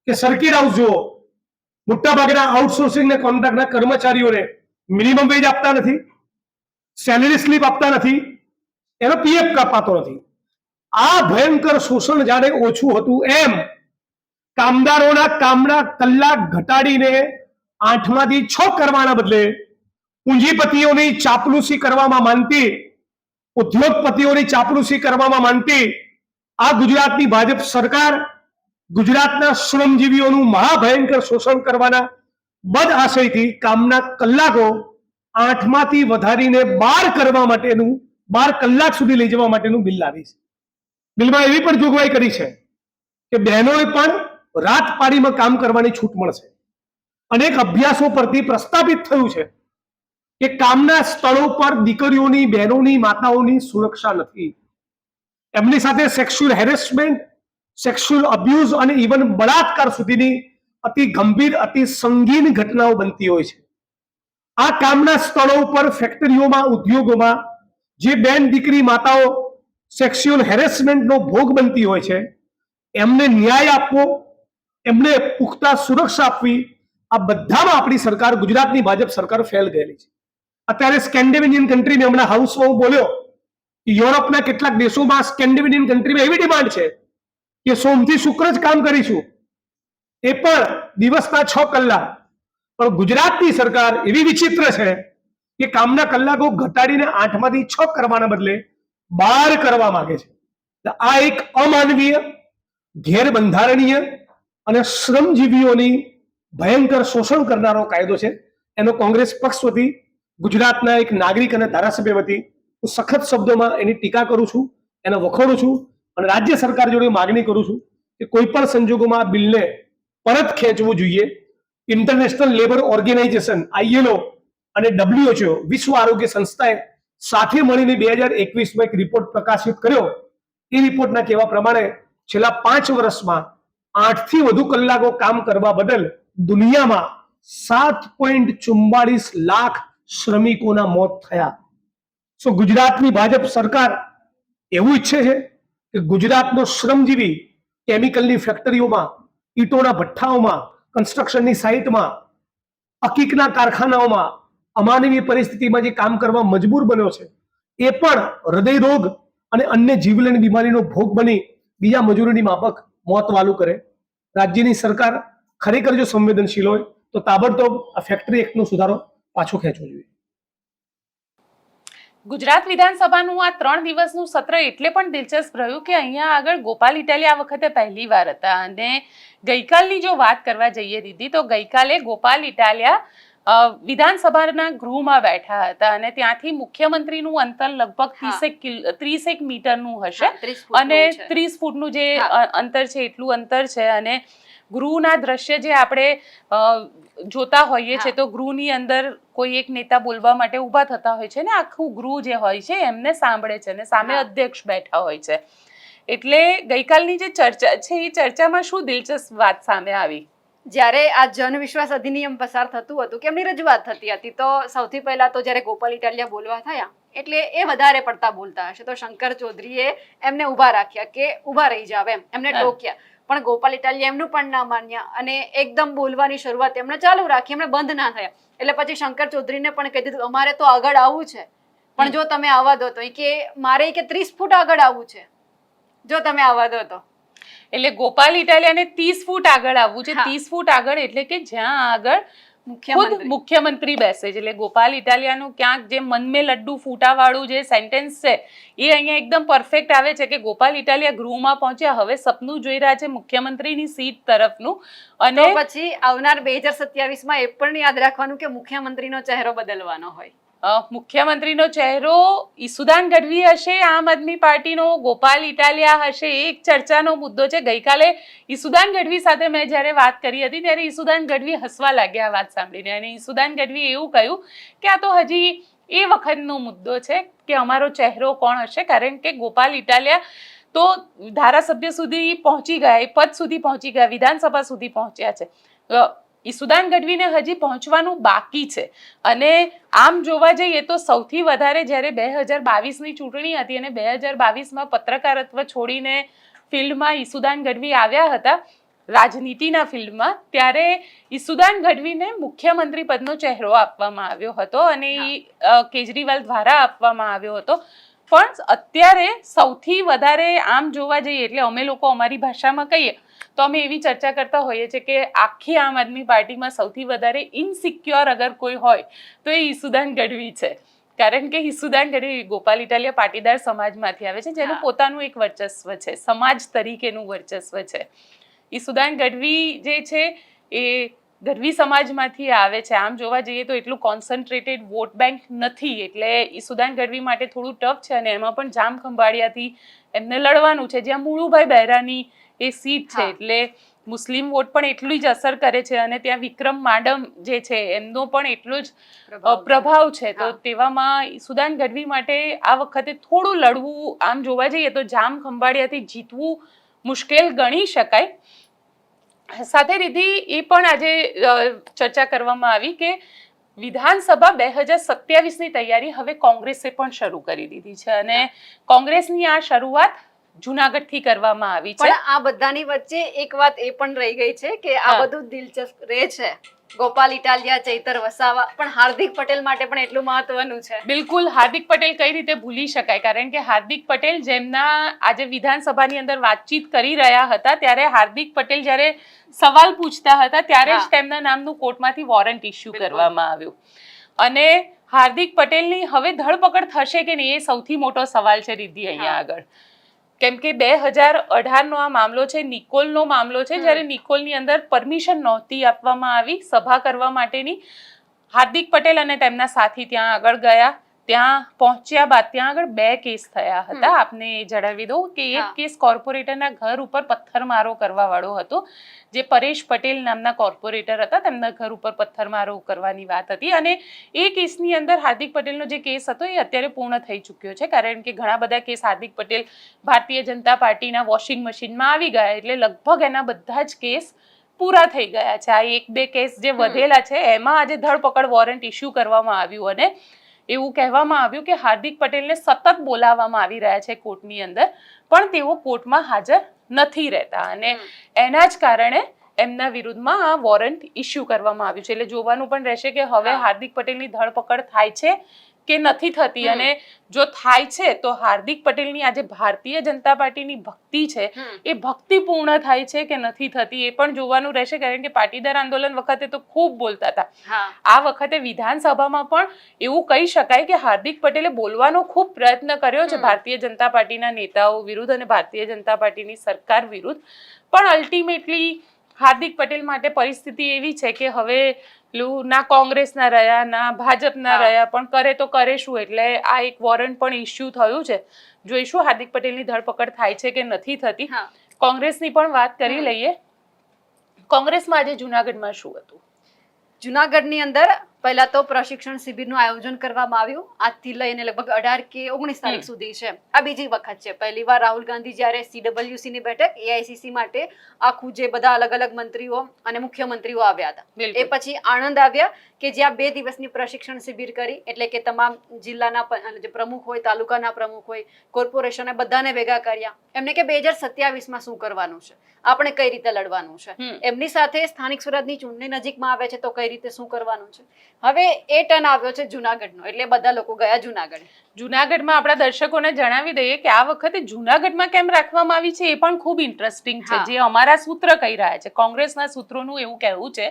કે સર્કિટ હાઉસ જુઓ, મોટાભાગના આઉટસોર્સિંગ ને કોન્ટ્રાક્ટના કર્મચારીઓને મિનિમમ વેજ આપતા નથી, સેલરી સ્લીપ આપતા નથી, એનો પીએફ કાપાતો નથી. આ ભયંકર શોષણ જ્યારે ઓછું હતું એમ કામદારોના કામના કલાક ઘટાડીને 8 માંથી 6 કરવાના બદલે પૂંજીપતિઓની ચાપલુસી કરવામાં માનતી, ઉદ્યોગપતિઓની ચાપલુસી કરવામાં માનતી આ ગુજરાતની ભાજપ સરકાર ગુજરાતના શ્રમજીવીઓનું મહાભયંકર શોષણ કરવાના બદ આશયથી કામના કલાકો 8 માંથી વધારીને 12 કરવા માટેનું, 12 કલાક સુધી લઈ જવા માટેનું બિલ લાવી છે. બિલમાં એવી પણ જોગવાઈ કરી છે કે બહેનોએ પણ રાત પાળીમાં કામ કરવાની છૂટ મળશે. અનેક અભ્યાસો પરથી પ્રસ્થાપિત થયું છે કે કામના સ્થળો પર દીકરીઓની, બહેનોની, માતાઓની સુરક્ષા નથી. એમની સાથે સેક્સ્યુઅલ હેરેસમેન્ટ, સેક્સ્યુઅલ અબ્યુઝ અને ઇવન બળાત્કાર સુધીની અતિ ગંભીર, અતિ સંગીન ઘટનાઓ બનતી હોય છે. આ કામના સ્થળો ઉપર, ફેક્ટરીઓમાં, ઉદ્યોગોમાં જે બેન દીકરી માતાઓ સેક્સ્યુઅલ હેરેસમેન્ટનો ભોગ બનતી હોય છે, એમને ન્યાય આપવો, એમને પુખ્તા સુરક્ષા આપવી, આ બધામાં આપણી સરકાર, ગુજરાતની ભાજપ સરકાર ફેલ ગયેલી છે. અત્યારે સ્કેન્ડિનેવિયન કન્ટ્રીમાં, હમણાં હાઉસમાં હું બોલ્યો, યુરોપના કેટલાક દેશોમાં, સ્કેન્ડિનેવિયન કન્ટ્રીમાં એવી ડિમાન્ડ છે કે સોમથી શુક્ર જ કામ કરીશું, એ પણ દિવસના 6 કલાક. પણ ગુજરાતની સરકાર એવી વિચિત્ર છે કે કામના કલાકો ઘટાડીને 8 માંથી 6 કરવાના બદલે 12 કરવા માંગે છે. આ એક અમાનવીય, ગેરબંધારણીય અને શ્રમજીવીઓની ભયંકર શોષણ કરનારો કાયદો છે. એનો કોંગ્રેસ પક્ષ વતી, ગુજરાતના એક નાગરિક અને ધારાસભ્ય વતી હું સખત શબ્દોમાં એની ટીકા કરું છું, એને વખોડું છું અને રાજ્ય સરકાર જોડે માગણી કરું છું કે કોઈ પણ સંજોગોમાં આ બિલને પરત ખેંચવું જોઈએ. ઇન્ટરનેશનલ લેબર ઓર્ગેનાઇઝેશન ILO અને WHO, વિશ્વ આરોગ્ય સંસ્થાએ સાથે મળીને 2021માં એક રિપોર્ટ પ્રકાશિત કર્યો. એ રિપોર્ટના કહેવા પ્રમાણે છેલ્લા 5 વર્ષમાં 8 થી વધુ કલાકો કામ કરવા બદલ દુનિયામાં 7.44 લાખ શ્રમિકોના મોત થયા. શું ગુજરાતની ભાજપ સરકાર એવું ઈચ્છે છે કે ગુજરાતનો શ્રમજીવી કેમિકલની ફેક્ટરીઓમાં, ઈંટોના ભઠ્ઠાઓમાં, કન્સ્ટ્રક્શનની સાઇટમાં, અકીકના કારખાનાઓમાં અમાનવીય પરિસ્થિતિમાં જે કામ કરવા મજબૂર બન્યો છે, એ પણ હૃદયરોગ અને અન્ય જીવલેણ બીમારીનો ભોગ બની બીજા મજૂરોની માફક મોત વાલું કરે. રાજ્યની સરકાર ખરેખર જો સંવેદનશીલ હોય તો તાબડતોબ આ ફેક્ટરી એક્ટનો સુધારો પાછો ખેંચવો જોઈએ. ગુજરાત વિધાનસભાનું આ 3 દિવસનું સત્ર એટલે પણ દિલચસ્પ રહ્યું કે અહીંયા આગળ ગોપાલ ઇટાલિયા આ વખતે પહેલી વાર હતા અને ગઈકાલની જો વાત કરવા જઈએ દીદી તો ગઈકાલે ગોપાલ ઇટાલિયા વિધાનસભાના ગૃહમાં બેઠા હતા અને ત્યાંથી મુખ્યમંત્રીનું અંતર લગભગ 30 મીટરનું હશે અને 30 ફૂટનું જે અંતર છે એટલું અંતર છે અને ગૃહના દ્રશ્ય જે આપણે જોતા હોઈએ છે તો ગૃહની અંદર કોઈ એક નેતા બોલવા માટે ઊભા થતા હોય છે ને આખું ગૃહ જે હોય છે એમને સાંભળે છે અને સામે અધ્યક્ષ બેઠા હોય છે. એટલે ગઈકાલની જે ચર્ચા છે એ ચર્ચામાં શું દિલચસ્પ વાત સામે આવી? જ્યારે આ જનવિશ્વાસ અધિનિયમ પસાર થતું હતું કે એમની રજૂઆત થતી હતી તો સૌથી પહેલા તો જ્યારે ગોપાલ ઇટાલિયા બોલવા થયા એટલે એ વધારે પડતા બોલતા હશે તો શંકર ચૌધરીએ એમને ઊભા રાખ્યા કે ઊભા રહી જાવ એમને ટોક્યા. પણ ગોપાલ ઇટાલિયા એમનું પણ ના માન્યા અને એકદમ બોલવાની શરૂઆત એમણે ચાલુ રાખી, એમણે બંધ ના થયા. એટલે પછી શંકર ચૌધરીને પણ કહી દીધું અમારે તો આગળ આવવું છે પણ જો તમે આવવા દો તો કે મારે કે 30 ફૂટ આગળ આવવું છે જો તમે આવવા દો તો. એટલે ગોપાલ ઇટાલિયાને 30 ફૂટ આગળ આવવું છે. 30 ફૂટ આગળ એટલે કે જ્યાં આગળ મુખ્યમંત્રી બેસે છે. એટલે ગોપાલ ઇટાલિયાનું ક્યાંક જે મન મે લડ્ડુ ફૂટા વાળું જે સેન્ટેન્સ છે એ અહીંયા એકદમ પરફેક્ટ આવે છે કે ગોપાલ ઇટાલિયા ગૃહમાં પહોંચ્યા, હવે સપનું જોઈ રહ્યા છે મુખ્યમંત્રીની સીટ તરફનું. અને પછી આવનાર 2027માં એ પણ યાદ રાખવાનું કે મુખ્યમંત્રીનો ચહેરો બદલવાનો હોય. મુખ્યમંત્રીનો ચહેરો ઈસુદાન ગઢવી હશે, આમ આદમી પાર્ટીનો ગોપાલ ઇટાલિયા હશે, એક ચર્ચાનો મુદ્દો છે. ગઈકાલે ઈસુદાન ગઢવી સાથે મેં જ્યારે વાત કરી હતી ત્યારે ઈસુદાન ગઢવી હસવા લાગ્યા વાત સાંભળીને અને ઈસુદાન ગઢવીએ એવું કહ્યું કે આ તો હજી એ વખતનો મુદ્દો છે કે અમારો ચહેરો કોણ હશે, કારણ કે ગોપાલ ઇટાલિયા તો ધારાસભ્ય સુધી પહોંચી ગયા, એ પદ સુધી પહોંચી ગયા, વિધાનસભા સુધી પહોંચ્યા છે. ઈસુદાન ગઢવીને હજી પહોંચવાનું બાકી છે અને આમ જોવા જઈએ તો સૌથી વધારે જ્યારે 2022ની ચૂંટણી હતી અને 2022માં પત્રકારત્વ છોડીને ફિલ્ડમાં ઈસુદાન ગઢવી આવ્યા હતા રાજનીતિના ફિલ્ડમાં, ત્યારે ઈસુદાન ગઢવીને મુખ્યમંત્રી પદનો ચહેરો આપવામાં આવ્યો હતો અને કેજરીવાલ દ્વારા આપવામાં આવ્યો હતો. પણ અત્યારે સૌથી વધારે આમ જોવા જઈએ એટલે અમે લોકો અમારી ભાષામાં કહીએ તો અમે એવી ચર્ચા કરતા હોઈએ છીએ કે આખી આમ આદમી પાર્ટીમાં સૌથી વધારે ઇનસિક્યોર અગર કોઈ હોય તો એ ઈસુદાન ગઢવી છે. કારણ કે ઈસુદાન ગઢવી ગોપાલ ઇટાલિયા પાટીદાર સમાજમાંથી આવે છે જેનું પોતાનું એક વર્ચસ્વ છે, સમાજ તરીકેનું વર્ચસ્વ છે. ઈસુદાન ગઢવી જે છે એ ગઢવી સમાજમાંથી આવે છે. આમ જોવા જઈએ તો એટલું કોન્સન્ટ્રેટેડ વોટ બેંક નથી એટલે ઈસુદાન ગઢવી માટે થોડું ટફ છે અને એમાં પણ જામ ખંભાળિયાથી એમને લડવાનું છે જ્યાં મુળુભાઈ બહેરાની એ સીટ છે એટલે મુસ્લિમ વોટ પણ એટલું જ અસર કરે છે અને ત્યાં વિક્રમ માડમ જે છે એમનો પણ એટલો જ પ્રભાવ છે. તો તેવામાં ઈસુદાન ગઢવી માટે આ વખતે થોડું લડવું, આમ જોવા જઈએ તો જામ ખંભાળિયાથી જીતવું મુશ્કેલ ગણી શકાય. સાથે રીધી એ પણ આજે ચર્ચા કરવામાં આવી કે વિધાનસભા 2027ની તૈયારી હવે કોંગ્રેસે પણ શરૂ કરી દીધી છે અને કોંગ્રેસની આ શરૂઆત જુનાગઢથી કરવામાં આવી છે. પણ આ બધાની વચ્ચે એક વાત એ પણ રહી ગઈ છે કે આ બધું દિલચસ્પ રહે છે, ગોપાલ ઇટાલિયા, ચૈતર વસાવા, પણ હાર્દિક પટેલ માટે પણ એટલું મહત્વનું છે. બિલકુલ, હાર્દિક પટેલ કઈ રીતે ભૂલી શકાય, કારણ કે હાર્દિક પટેલ જેમના આજે વિધાનસભાની અંદર વાતચીત કરી રહ્યા હતા ત્યારે હાર્દિક પટેલ જ્યારે સવાલ પૂછતા હતા ત્યારે જ તેમના નામનું કોર્ટમાંથી વોરંટ ઇસ્યુ કરવામાં આવ્યું અને હાર્દિક પટેલની હવે ધરપકડ થશે કે નહીં એ સૌથી મોટો સવાલ છે રીધી અહીંયા આગળ. કેમ કે 2018નો આ મામલો છે, નિકોલનો મામલો છે, જ્યારે નિકોલની અંદર પરમિશન નહોતી આપવામાં આવી સભા કરવા માટેની. હાર્દિક પટેલ અને તેમના સાથી ત્યાં આગળ ગયા, ત્યાં પહોંચ્યા બાદ ત્યાં આગળ 2 કેસ થયા હતા. આપને જણાવી દઉં કે એક કેસ કોર્પોરેટરના ઘર ઉપર પથ્થરમારો કરવા વાળો હતો, જે પરેશ પટેલ નામના કોર્પોરેટર હતા, તેમના ઘર ઉપર પથ્થરમારો કરવાની વાત હતી અને એ કેસની અંદર હાર્દિક પટેલનો જે કેસ હતો એ અત્યારે પૂર્ણ થઈ ચૂક્યો છે, કારણ કે ઘણા બધા કેસ હાર્દિક પટેલ ભારતીય જનતા પાર્ટીના વોશિંગ મશીનમાં આવી ગયા એટલે લગભગ એના બધા જ કેસ પૂરા થઈ ગયા છે. આ 1-2 કેસ જે વધેલા છે એમાં આજે ધરપકડ વોરંટ ઇસ્યુ કરવામાં આવ્યું અને એવું કહેવામાં આવ્યું કે હાર્દિક પટેલને સતત બોલાવવામાં આવી રહ્યા છે કોર્ટની અંદર પણ તેઓ કોર્ટમાં હાજર નથી રહેતા અને એના જ કારણે એમના વિરુદ્ધમાં આ વોરંટ ઇસ્યુ કરવામાં આવ્યું છે. એટલે જોવાનું પણ રહેશે કે હવે હાર્દિક પટેલની ધરપકડ થાય છે કે નથી થતી, અને જો થાય છે તો હાર્દિક પટેલની આજે ભારતીય જનતા પાર્ટીની ભક્તિ છે એ ભક્તિ પૂર્ણ થાય છે કે નથી થતી એ પણ જોવાનું રહેશે. કારણ કે પાટીદાર આંદોલન વખતે તો ખૂબ બોલતા હતા, આ વખતે વિધાનસભામાં પણ એવું કહી શકાય કે હાર્દિક પટેલે બોલવાનો ખૂબ પ્રયત્ન કર્યો છે ભારતીય જનતા પાર્ટીના નેતાઓ વિરુદ્ધ અને ભારતીય જનતા પાર્ટીની સરકાર વિરુદ્ધ, પણ અલ્ટિમેટલી હાર્દિક પટેલ માટે પરિસ્થિતિ એવી છે કે હવે ના કોંગ્રેસના રહ્યા ના ભાજપના રહ્યા, પણ કરે તો કરે શું. એટલે આ એક વોરંટ પણ ઇસ્યુ થયું છે. જોઈશું હાર્દિક પટેલની ધરપકડ થાય છે કે નથી થતી. કોંગ્રેસની પણ વાત કરી લઈએ. કોંગ્રેસમાં આજે જુનાગઢમાં શું હતું? જુનાગઢની અંદર પહેલા તો પ્રશિક્ષણ શિબિરનું આયોજન કરવામાં આવ્યું. આજથી લઈને લગભગ 18 કે 19 તારીખ સુધી છે. આ બીજી વખત છે. પહેલી વાર રાહુલ ગાંધી જ્યારે CWC ની બેઠક AICC માટે આખું જે બધા અલગ અલગ મંત્રીઓ અને મુખ્યમંત્રીઓ આવ્યા હતા, એ પછી આણંદ આવ્યા કે જ્યાં 2 દિવસની પ્રશિક્ષણ શિબિર કરી. એટલે કે તમામ જિલ્લાના જે પ્રમુખ હોય, તાલુકાના પ્રમુખ હોય, કોર્પોરેશને બધાને ભેગા કર્યા. એમને કે 2027માં શું કરવાનું છે, આપણે કઈ રીતે લડવાનું છે. એમની સાથે સ્થાનિક સ્વરાજની ચૂંટણી નજીકમાં આવે છે તો કઈ રીતે શું કરવાનું છે. હવે એ ટર્ન આવ્યો છે જુનાગઢનો, એટલે બધા લોકો ગયા જુનાગઢ. જુનાગઢમાં આપણા દર્શકોને જણાવી દઈએ કે આ વખતે જુનાગઢમાં કેમ રાખવામાં આવી છે એ પણ ખૂબ ઇન્ટરેસ્ટિંગ છે. જે અમારા સૂત્ર કહી રહ્યા છે, કોંગ્રેસના સૂત્રોનું એવું કહેવું છે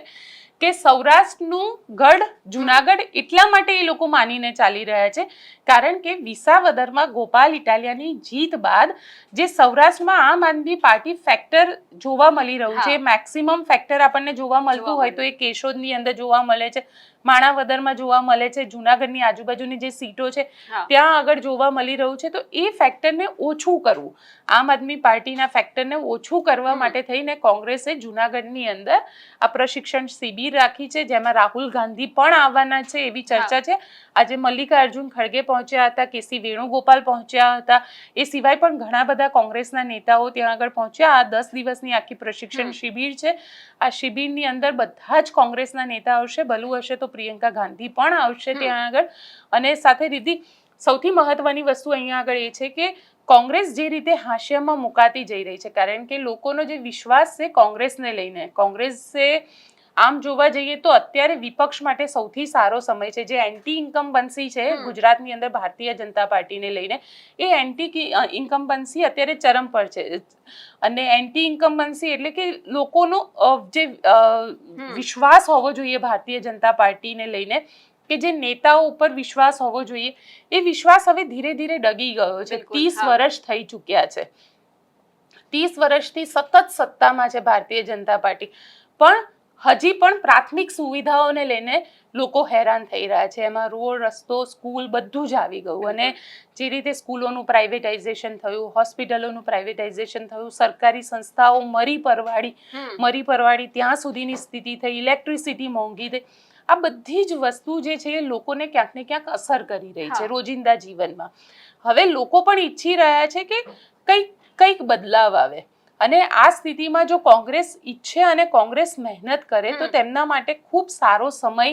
કે સૌરાષ્ટ્રનું ગઢ જુનાગઢ એટલા માટે એ લોકો માનીને ચાલી રહ્યા છે કારણ કે વિસાવદરમાં ગોપાલ ઇટાલિયાની જીત બાદ જે સૌરાષ્ટ્રમાં આમ આદમી પાર્ટી ફેક્ટર જોવા મળી રહ્યું છે, મેક્સિમમ ફેક્ટર આપણને જોવા મળતું હોય તો એ કેશોદની અંદર જોવા મળે છે, માણાવદરમાં જોવા મળે છે, જુનાગઢની આજુબાજુની જે સીટો છે ત્યાં આગળ જોવા મળી રહ્યું છે. તો એ ફેક્ટરને ઓછું કરવું, આમ આદમી પાર્ટીના ફેક્ટરને ઓછું કરવા માટે થઈને કોંગ્રેસે જુનાગઢની અંદર આ પ્રશિક્ષણ શિબિર રાખી છે, જેમાં રાહુલ ગાંધી પણ આવવાના છે એવી ચર્ચા છે. આજે મલ્લિકાર્જુન ખડગે પહોંચ્યા હતા, KC વેણુગોપાલ પહોંચ્યા હતા, એ સિવાય પણ ઘણા બધા કોંગ્રેસના નેતાઓ ત્યાં આગળ પહોંચ્યા. આ 10 દિવસની આખી પ્રશિક્ષણ શિબિર છે. આ શિબિરની અંદર બધા જ કોંગ્રેસના નેતા આવશે, ભલું હશે તો પ્રિયંકા ગાંધી પણ આવશે ત્યાં આગળ. અને સાથે રીતિ સૌથી મહત્વની વસ્તુ અહીંયા આગળ એ છે કે કોંગ્રેસ જે રીતે હાસ્યમાં મુકાતી જઈ રહી છે, કારણ કે લોકોનો જે વિશ્વાસ છે કોંગ્રેસને લઈને, કોંગ્રેસે આમ જોવા જઈએ તો અત્યારે વિપક્ષ માટે સૌથી સારો સમય છે. જે એન્ટી ઇન્કમ્બન્સી છે ગુજરાતની અંદર ભારતીય જનતા પાર્ટીને લઈને, એ એન્ટી ઇન્કમ્બન્સી અત્યારે ચરમ પર છે. અને એન્ટી ઇન્કમ્બન્સી એટલે કે લોકોનો જે વિશ્વાસ હોવો જોઈએ ભારતીય જનતા પાર્ટીને લઈને, કે જે નેતાઓ ઉપર વિશ્વાસ હોવો જોઈએ, એ વિશ્વાસ હવે ધીરે ધીરે ડગી ગયો છે. 30 વર્ષ થઈ ચૂક્યા છે. 30 વર્ષથી સતત સત્તામાં છે ભારતીય જનતા પાર્ટી, પણ હજી પણ પ્રાથમિક સુવિધાઓને લઈને લોકો હેરાન થઈ રહ્યા છે. એમાં રોડ, રસ્તો, સ્કૂલ બધું જ આવી ગયું. અને જે રીતે સ્કૂલોનું પ્રાઇવેટાઇઝેશન થયું, હોસ્પિટલોનું પ્રાઇવેટાઇઝેશન થયું, સરકારી સંસ્થાઓ મરી પરવાડી ત્યાં સુધીની સ્થિતિ થઈ, ઇલેક્ટ્રિસિટી મોંઘી થઈ, આ બધી જ વસ્તુ જે છે એ લોકોને ક્યાંક ને ક્યાંક અસર કરી રહી છે રોજિંદા જીવનમાં. હવે લોકો પણ ઈચ્છી રહ્યા છે કે કંઈક બદલાવ આવે. અને આ સ્થિતિમાં જો કોંગ્રેસ ઈચ્છે અને કોંગ્રેસ મહેનત કરે તો તેમના માટે ખૂબ સારો સમય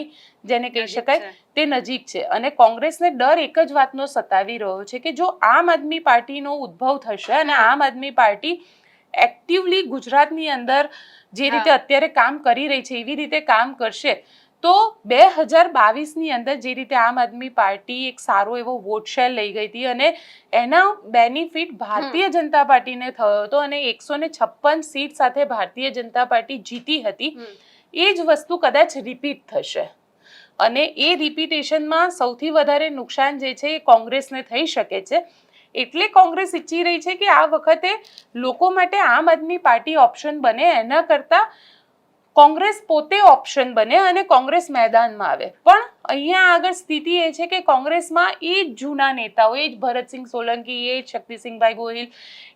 જેને કહી શકાય તે નજીક છે. અને કોંગ્રેસને ડર એક જ વાતનો સતાવી રહ્યો છે કે જો આમ આદમી પાર્ટીનો ઉદ્ભવ થશે અને આમ આદમી પાર્ટી એક્ટિવલી ગુજરાતની અંદર જે રીતે અત્યારે કામ કરી રહી છે એવી રીતે કામ કરશે તો 2022ની અંદર જે રીતે આમ આદમી પાર્ટી એક સારો એવો વોટ શેર લઈ ગઈ હતી અને એના બેનિફિટ ભારતીય જનતા પાર્ટીને થયો હતો અને 156 સીટ સાથે ભારતીય જનતા પાર્ટી જીતી હતી, એ જ વસ્તુ કદાચ રિપીટ થશે. અને એ રિપીટેશનમાં સૌથી વધારે નુકસાન જે છે એ કોંગ્રેસને થઈ શકે છે. એટલે કોંગ્રેસ ઈચ્છી રહી છે કે આ વખતે લોકો માટે આમ આદમી પાર્ટી ઓપ્શન બને, એના કરતા કોંગ્રેસ પોતે ઓપ્શન બને અને કોંગ્રેસ મેદાનમાં આવે. પણ અહીંયા આગળ સ્થિતિ એ છે કે કોંગ્રેસમાં એ જ જૂના નેતાઓ, એ જ ભરતસિંહ સોલંકી, એ જ શક્તિસિંહભાઈ ગોહિલ,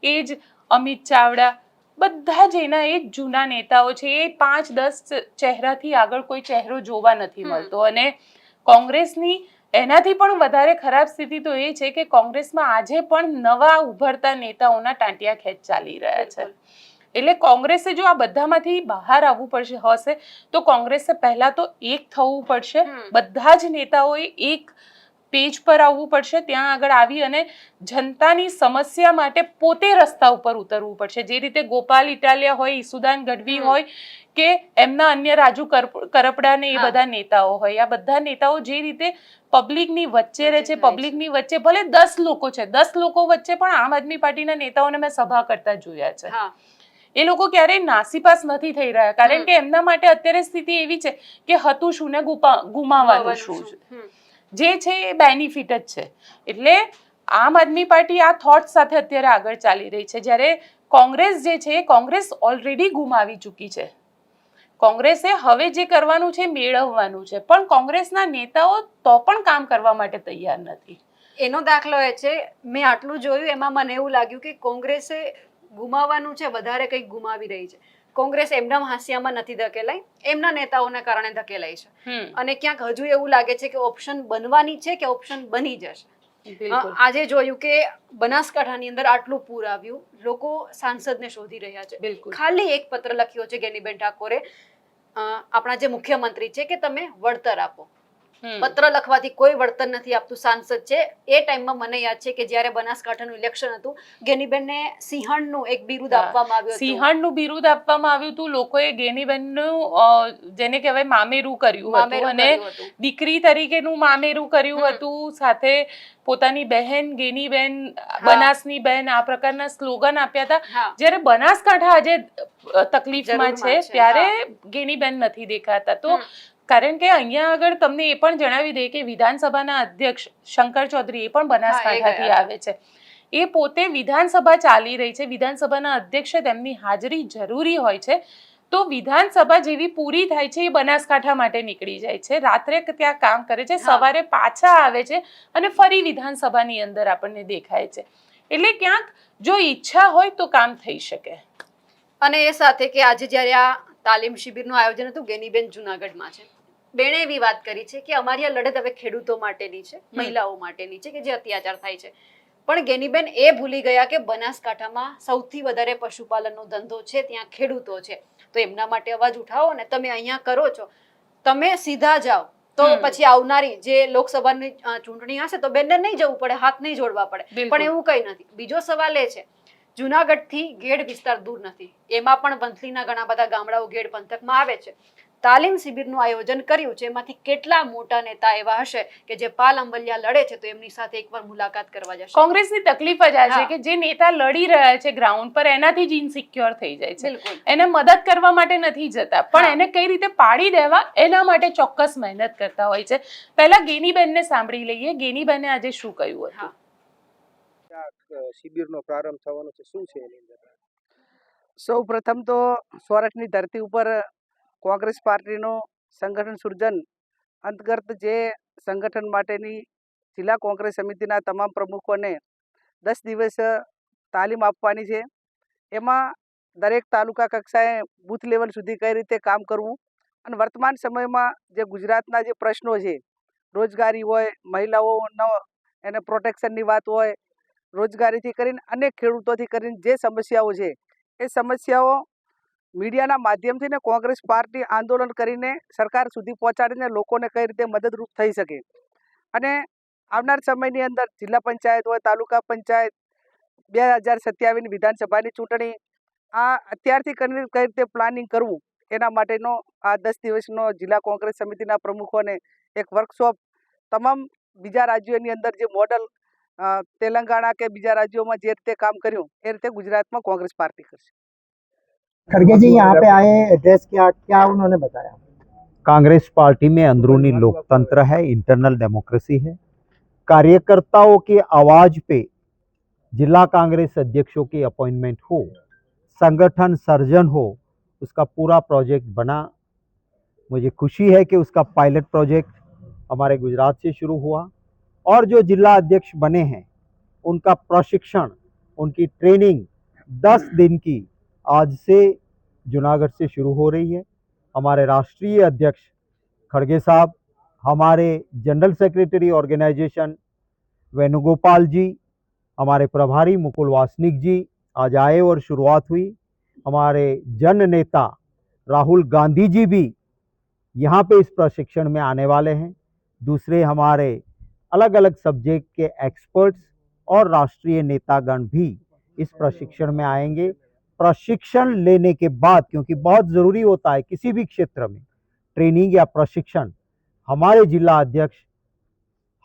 એ જ અમિત ચાવડા, બધા જ એના એ જ જૂના નેતાઓ છે. એ 5-10 ચહેરાથી આગળ કોઈ ચહેરો જોવા નથી મળતો. અને કોંગ્રેસની એનાથી પણ વધારે ખરાબ સ્થિતિ તો એ છે કે કોંગ્રેસમાં આજે પણ નવા ઉભરતા નેતાઓના ટાંટિયા ખેંચ ચાલી રહ્યા છે. એટલે કોંગ્રેસે જો આ બધામાંથી બહાર આવવું પડશે હશે તો કોંગ્રેસે પહેલા તો એક થવું પડશે. બધા જ નેતાઓએ એક પેજ પર આવવું પડશે. ત્યાં આગળ આવી અને જનતાની સમસ્યા માટે પોતે રસ્તા ઉપર ઉતરવું પડશે. જે રીતે ગોપાલ ઇટાલિયા હોય, ઈસુદાન ગઢવી હોય કે એમના અન્ય રાજુ કરપડા ને એ હા. બધા નેતાઓ હોય, આ બધા નેતાઓ જે રીતે પબ્લિકની વચ્ચે રહે છે, થાય છે. પબ્લિકની વચ્ચે ભલે 10 લોકો છે, 10 લોકો વચ્ચે પણ આમ આદમી પાર્ટીના નેતાઓને મેં સભા કરતા જોયા છે. હા એ લોકો ક્યારેય નાસીપાસ નથી થઈ રહ્યા, કારણ કે એમના માટે અત્યારે સ્થિતિ એવી છે કે હતું શું ને ગુમાવવાનું શું છે. જે છે એ બેનિફિટ જ છે. એટલે આમ આદમી પાર્ટી આ થોટ સાથે અત્યારે આગળ ચાલી રહી છે, જ્યારે કોંગ્રેસ જે છે, કોંગ્રેસ ઓલરેડી ગુમાવી ચૂકી છે. કોંગ્રેસે હવે જે કરવાનું છે મેળવવાનું છે, પણ કોંગ્રેસના નેતાઓ તો પણ કામ કરવા માટે તૈયાર નથી. એનો દાખલો એ છે, મેં આટલું જોયું એમાં મને એવું લાગ્યું કે કોંગ્રેસે ગુમાવવાનું છે, વધારે કંઈક ગુમાવી રહી છે. કોંગ્રેસ એમના હાંસિયામાં નથી ધકેલાઈ, એમના નેતાઓના કારણે ધકેલાઈ છે. અને ક્યાંક હજુ એવું લાગે છે કે ઓપ્શન બનવાની છે કે ઓપ્શન બની જશે. બિલકુલ. આજે જોયું કે બનાસકાંઠાની અંદર આટલું પૂર આવ્યું, લોકો સાંસદને શોધી રહ્યા છે. બિલકુલ. ખાલી એક પત્ર લખ્યો છે ગેનીબેન ઠાકોરે, આપણા જે મુખ્યમંત્રી છે, કે તમે વળતર આપો. પત્ર લખવાથી કોઈ વળતર નથી આપતું. સાંસદ છે એ ટાઈમમાં મને યાદ છે કે જ્યારે બનાસકાંઠાનું ઇલેક્શન હતું, ગેનીબેનને સિંહણનું એક બિરુદ આપવામાં આવ્યું હતું. સિંહણનું બિરુદ આપવામાં આવ્યું હતું. લોકોએ ગેનીબેનનું જેને કહેવાય મામેરું કર્યું હતું, અને દીકરી તરીકેનું મામેરું કર્યું હતું. સાથે પોતાની બહેન ગેનીબેન, બનાસની બહેન, આ પ્રકારના સ્લોગન આપ્યા હતા. જ્યારે બનાસકાંઠા આજે તકલીફમાં છે ત્યારે ગેનીબેન નથી દેખાતા. તો કારણ કે અહીંયા આગળ તમને એ પણ જણાવી દઈએ કે વિધાનસભાના અધ્યક્ષ શંકર ચૌધરી એ પણ બનાસકાંઠાથી આવે છે. એ પોતે વિધાનસભા ચાલી રહી છે, વિધાનસભાના અધ્યક્ષે તેમની હાજરી જરૂરી હોય છે. તો વિધાનસભા જેવી પૂરી થાય છે એ બનાસકાંઠા માટે નીકળી જાય છે, રાત્રે ત્યાં કામ કરે છે, સવારે પાછા આવે છે અને ફરી વિધાનસભાની અંદર આપણને દેખાય છે. એટલે ક્યાંક જો ઈચ્છા હોય તો કામ થઈ શકે. અને એ સાથે કે આજે જ્યારે આ તાલીમ શિબિરનું આયોજન હતું, ગેનીબેન જુનાગઢમાં છે, બેણે એવી વાત કરી છે કે અમારી આ લડત હવે ખેડૂતો માટેની છે, મહિલાઓ માટેની છે કે જે અત્યાચાર થાય છે. પણ ગેનીબેન એ ભૂલી ગયા કે બનાસકાંઠામાં સૌથી વધારે પશુપાલનનો ધંધો છે, ત્યાં ખેડૂતો છે. તો એમના માટે અવાજ ઉઠાવો ને. તમે અહીંયા કરો છો, તમે સીધા જાઓ તો પછી આવનારી જે લોકસભાની ચૂંટણી હશે તો બેનને નહીં જવું પડે, હાથ નહીં જોડવા પડે. પણ એવું કંઈ નથી. બીજો સવાલ એ છે, જુનાગઢથી ગેડ વિસ્તાર દૂર નથી, એમાં પણ વંથલીના ઘણા બધા ગામડાઓ ગેડ પંથકમાં આવે છે. તાલીમ શિબિરનું આયોજન કર્યું છે, એમાંથી કેટલા મોટા નેતા એવા હશે કે જે પાલ અંબલિયા લડે છે તો એમની સાથે એકવાર મુલાકાત કરવા જશે. કોંગ્રેસની તકલીફ જ આ છે કે જે નેતા લડી રહ્યા છે ગ્રાઉન્ડ પર, એનાથી જ ઇનસિક્યોર થઈ જાય છે. બિલકુલ. એને મદદ કરવા માટે નથી જતા, પણ એને કઈ રીતે પાડી દેવા એના માટે ચોક્કસ મહેનત કરતા હોય છે. પહેલા ગેનીબેનને સાંભળી લઈએ, ગેનીબેને આજે શું કહ્યું હતું. શિબિરનો પ્રારંભ થવાનો છે, શું છે એની અંદર? સૌ પ્રથમ તો સૌરાષ્ટ્રની ધરતી ઉપર કોંગ્રેસ પાર્ટીનું સંગઠન સૃજન અંતર્ગત જે સંગઠન માટેની જિલ્લા કોંગ્રેસ સમિતિના તમામ પ્રમુખોને 10 દિવસ તાલીમ આપવાની છે. એમાં દરેક તાલુકા કક્ષાએ બૂથ લેવલ સુધી કઈ રીતે કામ કરવું, અને વર્તમાન સમયમાં જે ગુજરાતના જે પ્રશ્નો છે, રોજગારી હોય, મહિલાઓનો એને પ્રોટેક્શનની વાત હોય, રોજગારીથી કરીને અનેક ખેડૂતોથી કરીને જે સમસ્યાઓ છે એ સમસ્યાઓ મીડિયાના માધ્યમથી ને કોંગ્રેસ પાર્ટી આંદોલન કરીને સરકાર સુધી પહોંચાડીને લોકોને કઈ રીતે મદદરૂપ થઈ શકે. અને આવનાર સમયની અંદર જિલ્લા પંચાયત હોય, તાલુકા પંચાયત, 2027 વિધાનસભાની ચૂંટણી, આ અત્યારથી કરીને કઈ રીતે પ્લાનિંગ કરવું એના માટેનો આ 10 દિવસનો જિલ્લા કોંગ્રેસ સમિતિના પ્રમુખોને એક વર્કશોપ તમામ બીજા રાજ્યોની અંદર જે મોડલ તેલંગાણા કે બીજા રાજ્યોમાં જે રીતે કામ કર્યું એ રીતે ગુજરાતમાં કોંગ્રેસ પાર્ટી કરશે. खड़गे जी यहाँ पे आए, एड्रेस क्या उन्होंने बताया? कांग्रेस पार्टी में अंदरूनी लोकतंत्र है, इंटरनल डेमोक्रेसी है. कार्यकर्ताओं की आवाज पे जिला कांग्रेस अध्यक्षों की अपॉइंटमेंट हो, संगठन सर्जन हो, उसका पूरा प्रोजेक्ट बना. मुझे खुशी है कि उसका पायलट प्रोजेक्ट हमारे गुजरात से शुरू हुआ और जो जिला अध्यक्ष बने हैं उनका प्रशिक्षण, उनकी ट्रेनिंग 10 दिन की आज से जूनागढ़ से शुरू हो रही है. हमारे राष्ट्रीय अध्यक्ष खड़गे साहब, हमारे जनरल सेक्रेटरी ऑर्गेनाइजेशन वेणुगोपाल जी, हमारे प्रभारी मुकुल वासनिक जी आज आए और शुरुआत हुई. हमारे जन नेता राहुल गांधी जी भी यहाँ पे इस प्रशिक्षण में आने वाले हैं. दूसरे हमारे अलग अलग सब्जेक्ट के एक्सपर्ट्स और राष्ट्रीय नेतागण भी इस प्रशिक्षण में आएंगे. प्रशिक्षण लेने के बाद, क्योंकि बहुत ज़रूरी होता है किसी भी क्षेत्र में ट्रेनिंग या प्रशिक्षण, हमारे जिला अध्यक्ष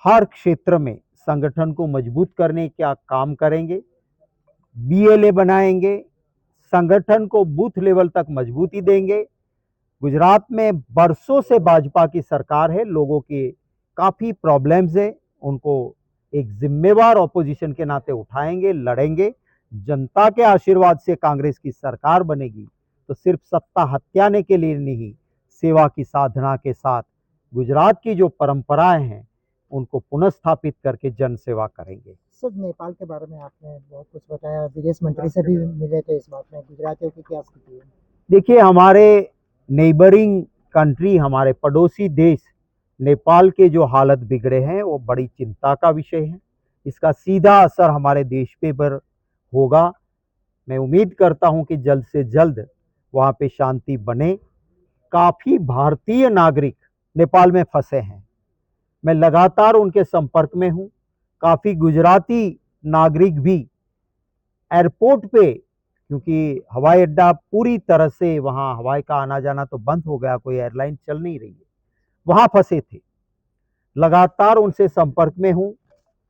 हर क्षेत्र में संगठन को मजबूत करने का काम करेंगे, BLA बनाएंगे, संगठन को बूथ लेवल तक मजबूती देंगे। गुजरात में बरसों से भाजपा की सरकार है, लोगों के काफ़ी प्रॉब्लम्स है, उनको एक जिम्मेवार ऑपोजिशन के नाते उठाएंगे, लड़ेंगे। जनता के आशीर्वाद से कांग्रेस की सरकार बनेगी तो सिर्फ सत्ता हथियाने के लिए नहीं, सेवा की साधना के साथ गुजरात की जो परंपराएं हैं उनको पुनर्स्थापित करके जन सेवा करेंगे। सर, नेपाल के बारे में आपने बहुत कुछ बताया, विदेश मंत्री से भी मिले थे इस बात में, गुजरातियों की क्या स्थिति है? देखिए, हमारे नेबरिंग कंट्री, हमारे पड़ोसी देश नेपाल के जो हालत बिगड़े हैं वो बड़ी चिंता का विषय है। इसका सीधा असर हमारे देश पे पर होगा। मैं उम्मीद करता हूं कि जल्द से जल्द वहां पे शांति बने। काफ़ी भारतीय नागरिक नेपाल में फंसे हैं, मैं लगातार उनके संपर्क में हूं। काफ़ी गुजराती नागरिक भी एयरपोर्ट पे, क्योंकि हवाई अड्डा पूरी तरह से वहाँ हवाई का आना जाना तो बंद हो गया, कोई एयरलाइन चल नहीं रही है, वहाँ फंसे थे। लगातार उनसे संपर्क में हूँ।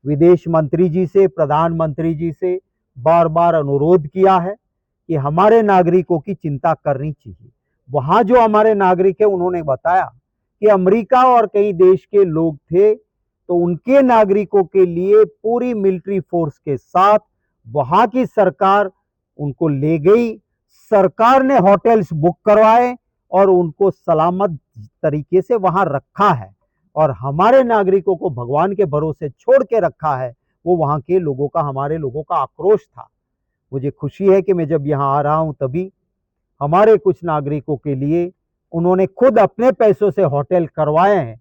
विदेश मंत्री जी से, प्रधानमंत्री जी से बार बार अनुरोध किया है कि हमारे नागरिकों की चिंता करनी चाहिए। वहाँ जो हमारे नागरिक है उन्होंने बताया कि अमेरिका और कई देश के लोग थे, तो उनके नागरिकों के लिए पूरी मिलिट्री फोर्स के साथ वहाँ की सरकार उनको ले गई। सरकार ने होटल्स बुक करवाए और उनको सलामत तरीके से वहाँ रखा है, और हमारे नागरिकों को भगवान के भरोसे छोड़ के रखा है। वो वहाँ के लोगों का, हमारे लोगों का आक्रोश था। मुझे खुशी है कि मैं जब यहाँ आ रहा हूँ तभी हमारे कुछ नागरिकों के लिए उन्होंने खुद अपने पैसों से होटल करवाए हैं,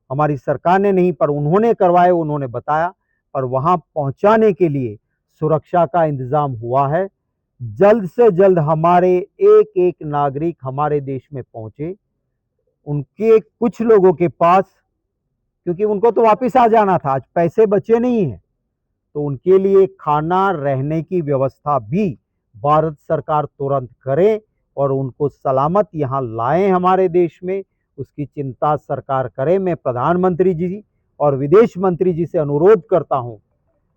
हमारी सरकार ने नहीं पर उन्होंने करवाए, उन्होंने बताया। और वहाँ पहुँचाने के लिए सुरक्षा का इंतज़ाम हुआ है। जल्द से जल्द हमारे एक एक नागरिक हमारे देश में पहुँचे। उनके कुछ लोगों के पास, क्योंकि उनको तो वापस आ जाना था, आज पैसे बचे नहीं हैं, तो उनके लिए खाना रहने की व्यवस्था भी भारत सरकार तुरंत करे और उनको सलामत यहाँ लाएं हमारे देश में, उसकी चिंता सरकार करे। मैं प्रधानमंत्री जी और विदेश मंत्री जी से अनुरोध करता हूँ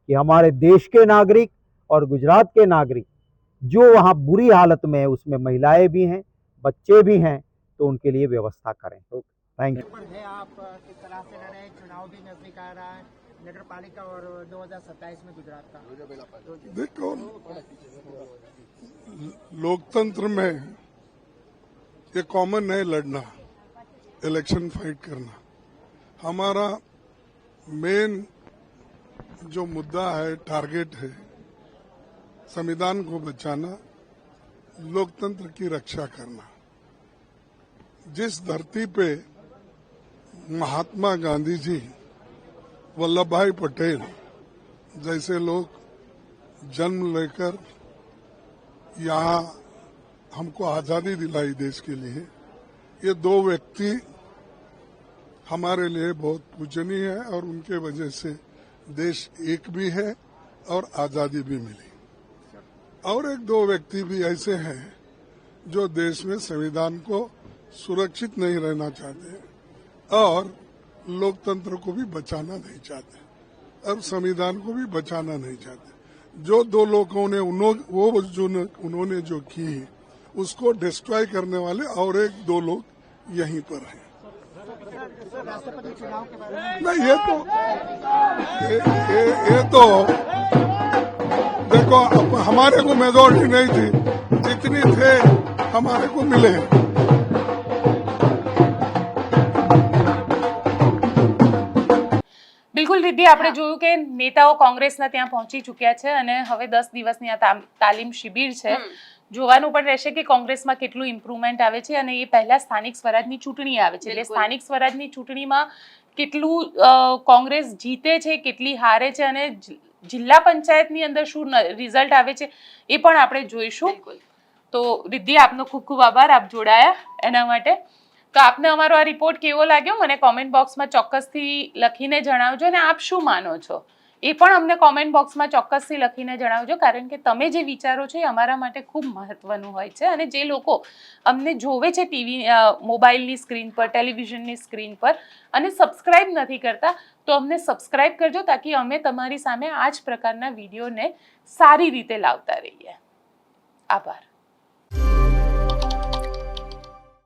कि हमारे देश के नागरिक और गुजरात के नागरिक जो वहाँ बुरी हालत में है, उसमें महिलाएं भी हैं, बच्चे भी हैं, तो उनके लिए व्यवस्था करें। Thank you. है आप किस तरह से लड़ रहे हैं, चुनाव भी नजदीक आ रहा है, नगर पालिका और 2027 में गुजरात का। देखो, लोकतंत्र में ये कॉमन है लड़ना, इलेक्शन फाइट करना। हमारा मेन जो मुद्दा है, टारगेट है, संविधान को बचाना, लोकतंत्र की रक्षा करना। जिस धरती पे महात्मा गांधी जी, वल्लभ भाई पटेल जैसे लोग जन्म लेकर यहाँ हमको आजादी दिलाई देश के लिए, ये दो व्यक्ति हमारे लिए बहुत पूजनीय है और उनके वजह से देश एक भी है और आजादी भी मिली। और एक दो व्यक्ति भी ऐसे हैं जो देश में संविधान को सुरक्षित नहीं रहना चाहते और लोकतंत्र को भी बचाना नहीं चाहते और संविधान को भी बचाना नहीं चाहते। जो दो लोगों ने उन्होंने जो की उसको डिस्ट्रॉय करने वाले और एक दो लोग यहीं पर हैं। राष्ट्रपति चुनाव के बारे में नहीं, ये तो देखो, हमारे को मेजोरिटी नहीं थी, जितनी थे हमारे को मिले। બિલકુલ રીધિ, આપણે જોયું કે નેતાઓ કોંગ્રેસના ત્યાં પહોંચી ચૂક્યા છે અને હવે 10 દિવસની આ તાલીમ શિબિર છે. જોવાનું પણ રહેશે કે કોંગ્રેસમાં કેટલું ઇમ્પ્રુવમેન્ટ આવે છે અને એ પહેલા સ્થાનિક સ્વરાજની ચૂંટણી આવે છે, એટલે સ્થાનિક સ્વરાજની ચૂંટણીમાં કેટલું કોંગ્રેસ જીતે છે, કેટલી હારે છે અને જિલ્લા પંચાયતની અંદર શું રિઝલ્ટ આવે છે એ પણ આપણે જોઈશું. તો રીધિ, આપનો ખૂબ ખૂબ આભાર, આપ જોડાયા એના માટે. તો આપને અમારો આ રિપોર્ટ કેવો લાગ્યો મને કોમેન્ટ બોક્સમાં ચોક્કસથી લખીને જણાવજો અને આપ શું માનો છો એ પણ અમને કોમેન્ટ બોક્સમાં ચોક્કસથી લખીને જણાવજો, કારણ કે તમે જે વિચારો છો એ અમારા માટે ખૂબ મહત્વનું હોય છે. અને જે લોકો અમને જોવે છે મોબાઈલની સ્ક્રીન પર, ટેલિવિઝનની સ્ક્રીન પર અને સબસ્ક્રાઇબ નથી કરતા, તો અમને સબસ્ક્રાઇબ કરજો, તાકી અમે તમારી સામે આ જ પ્રકારના વિડીયોને સારી રીતે લાવતા રહીએ. આભાર.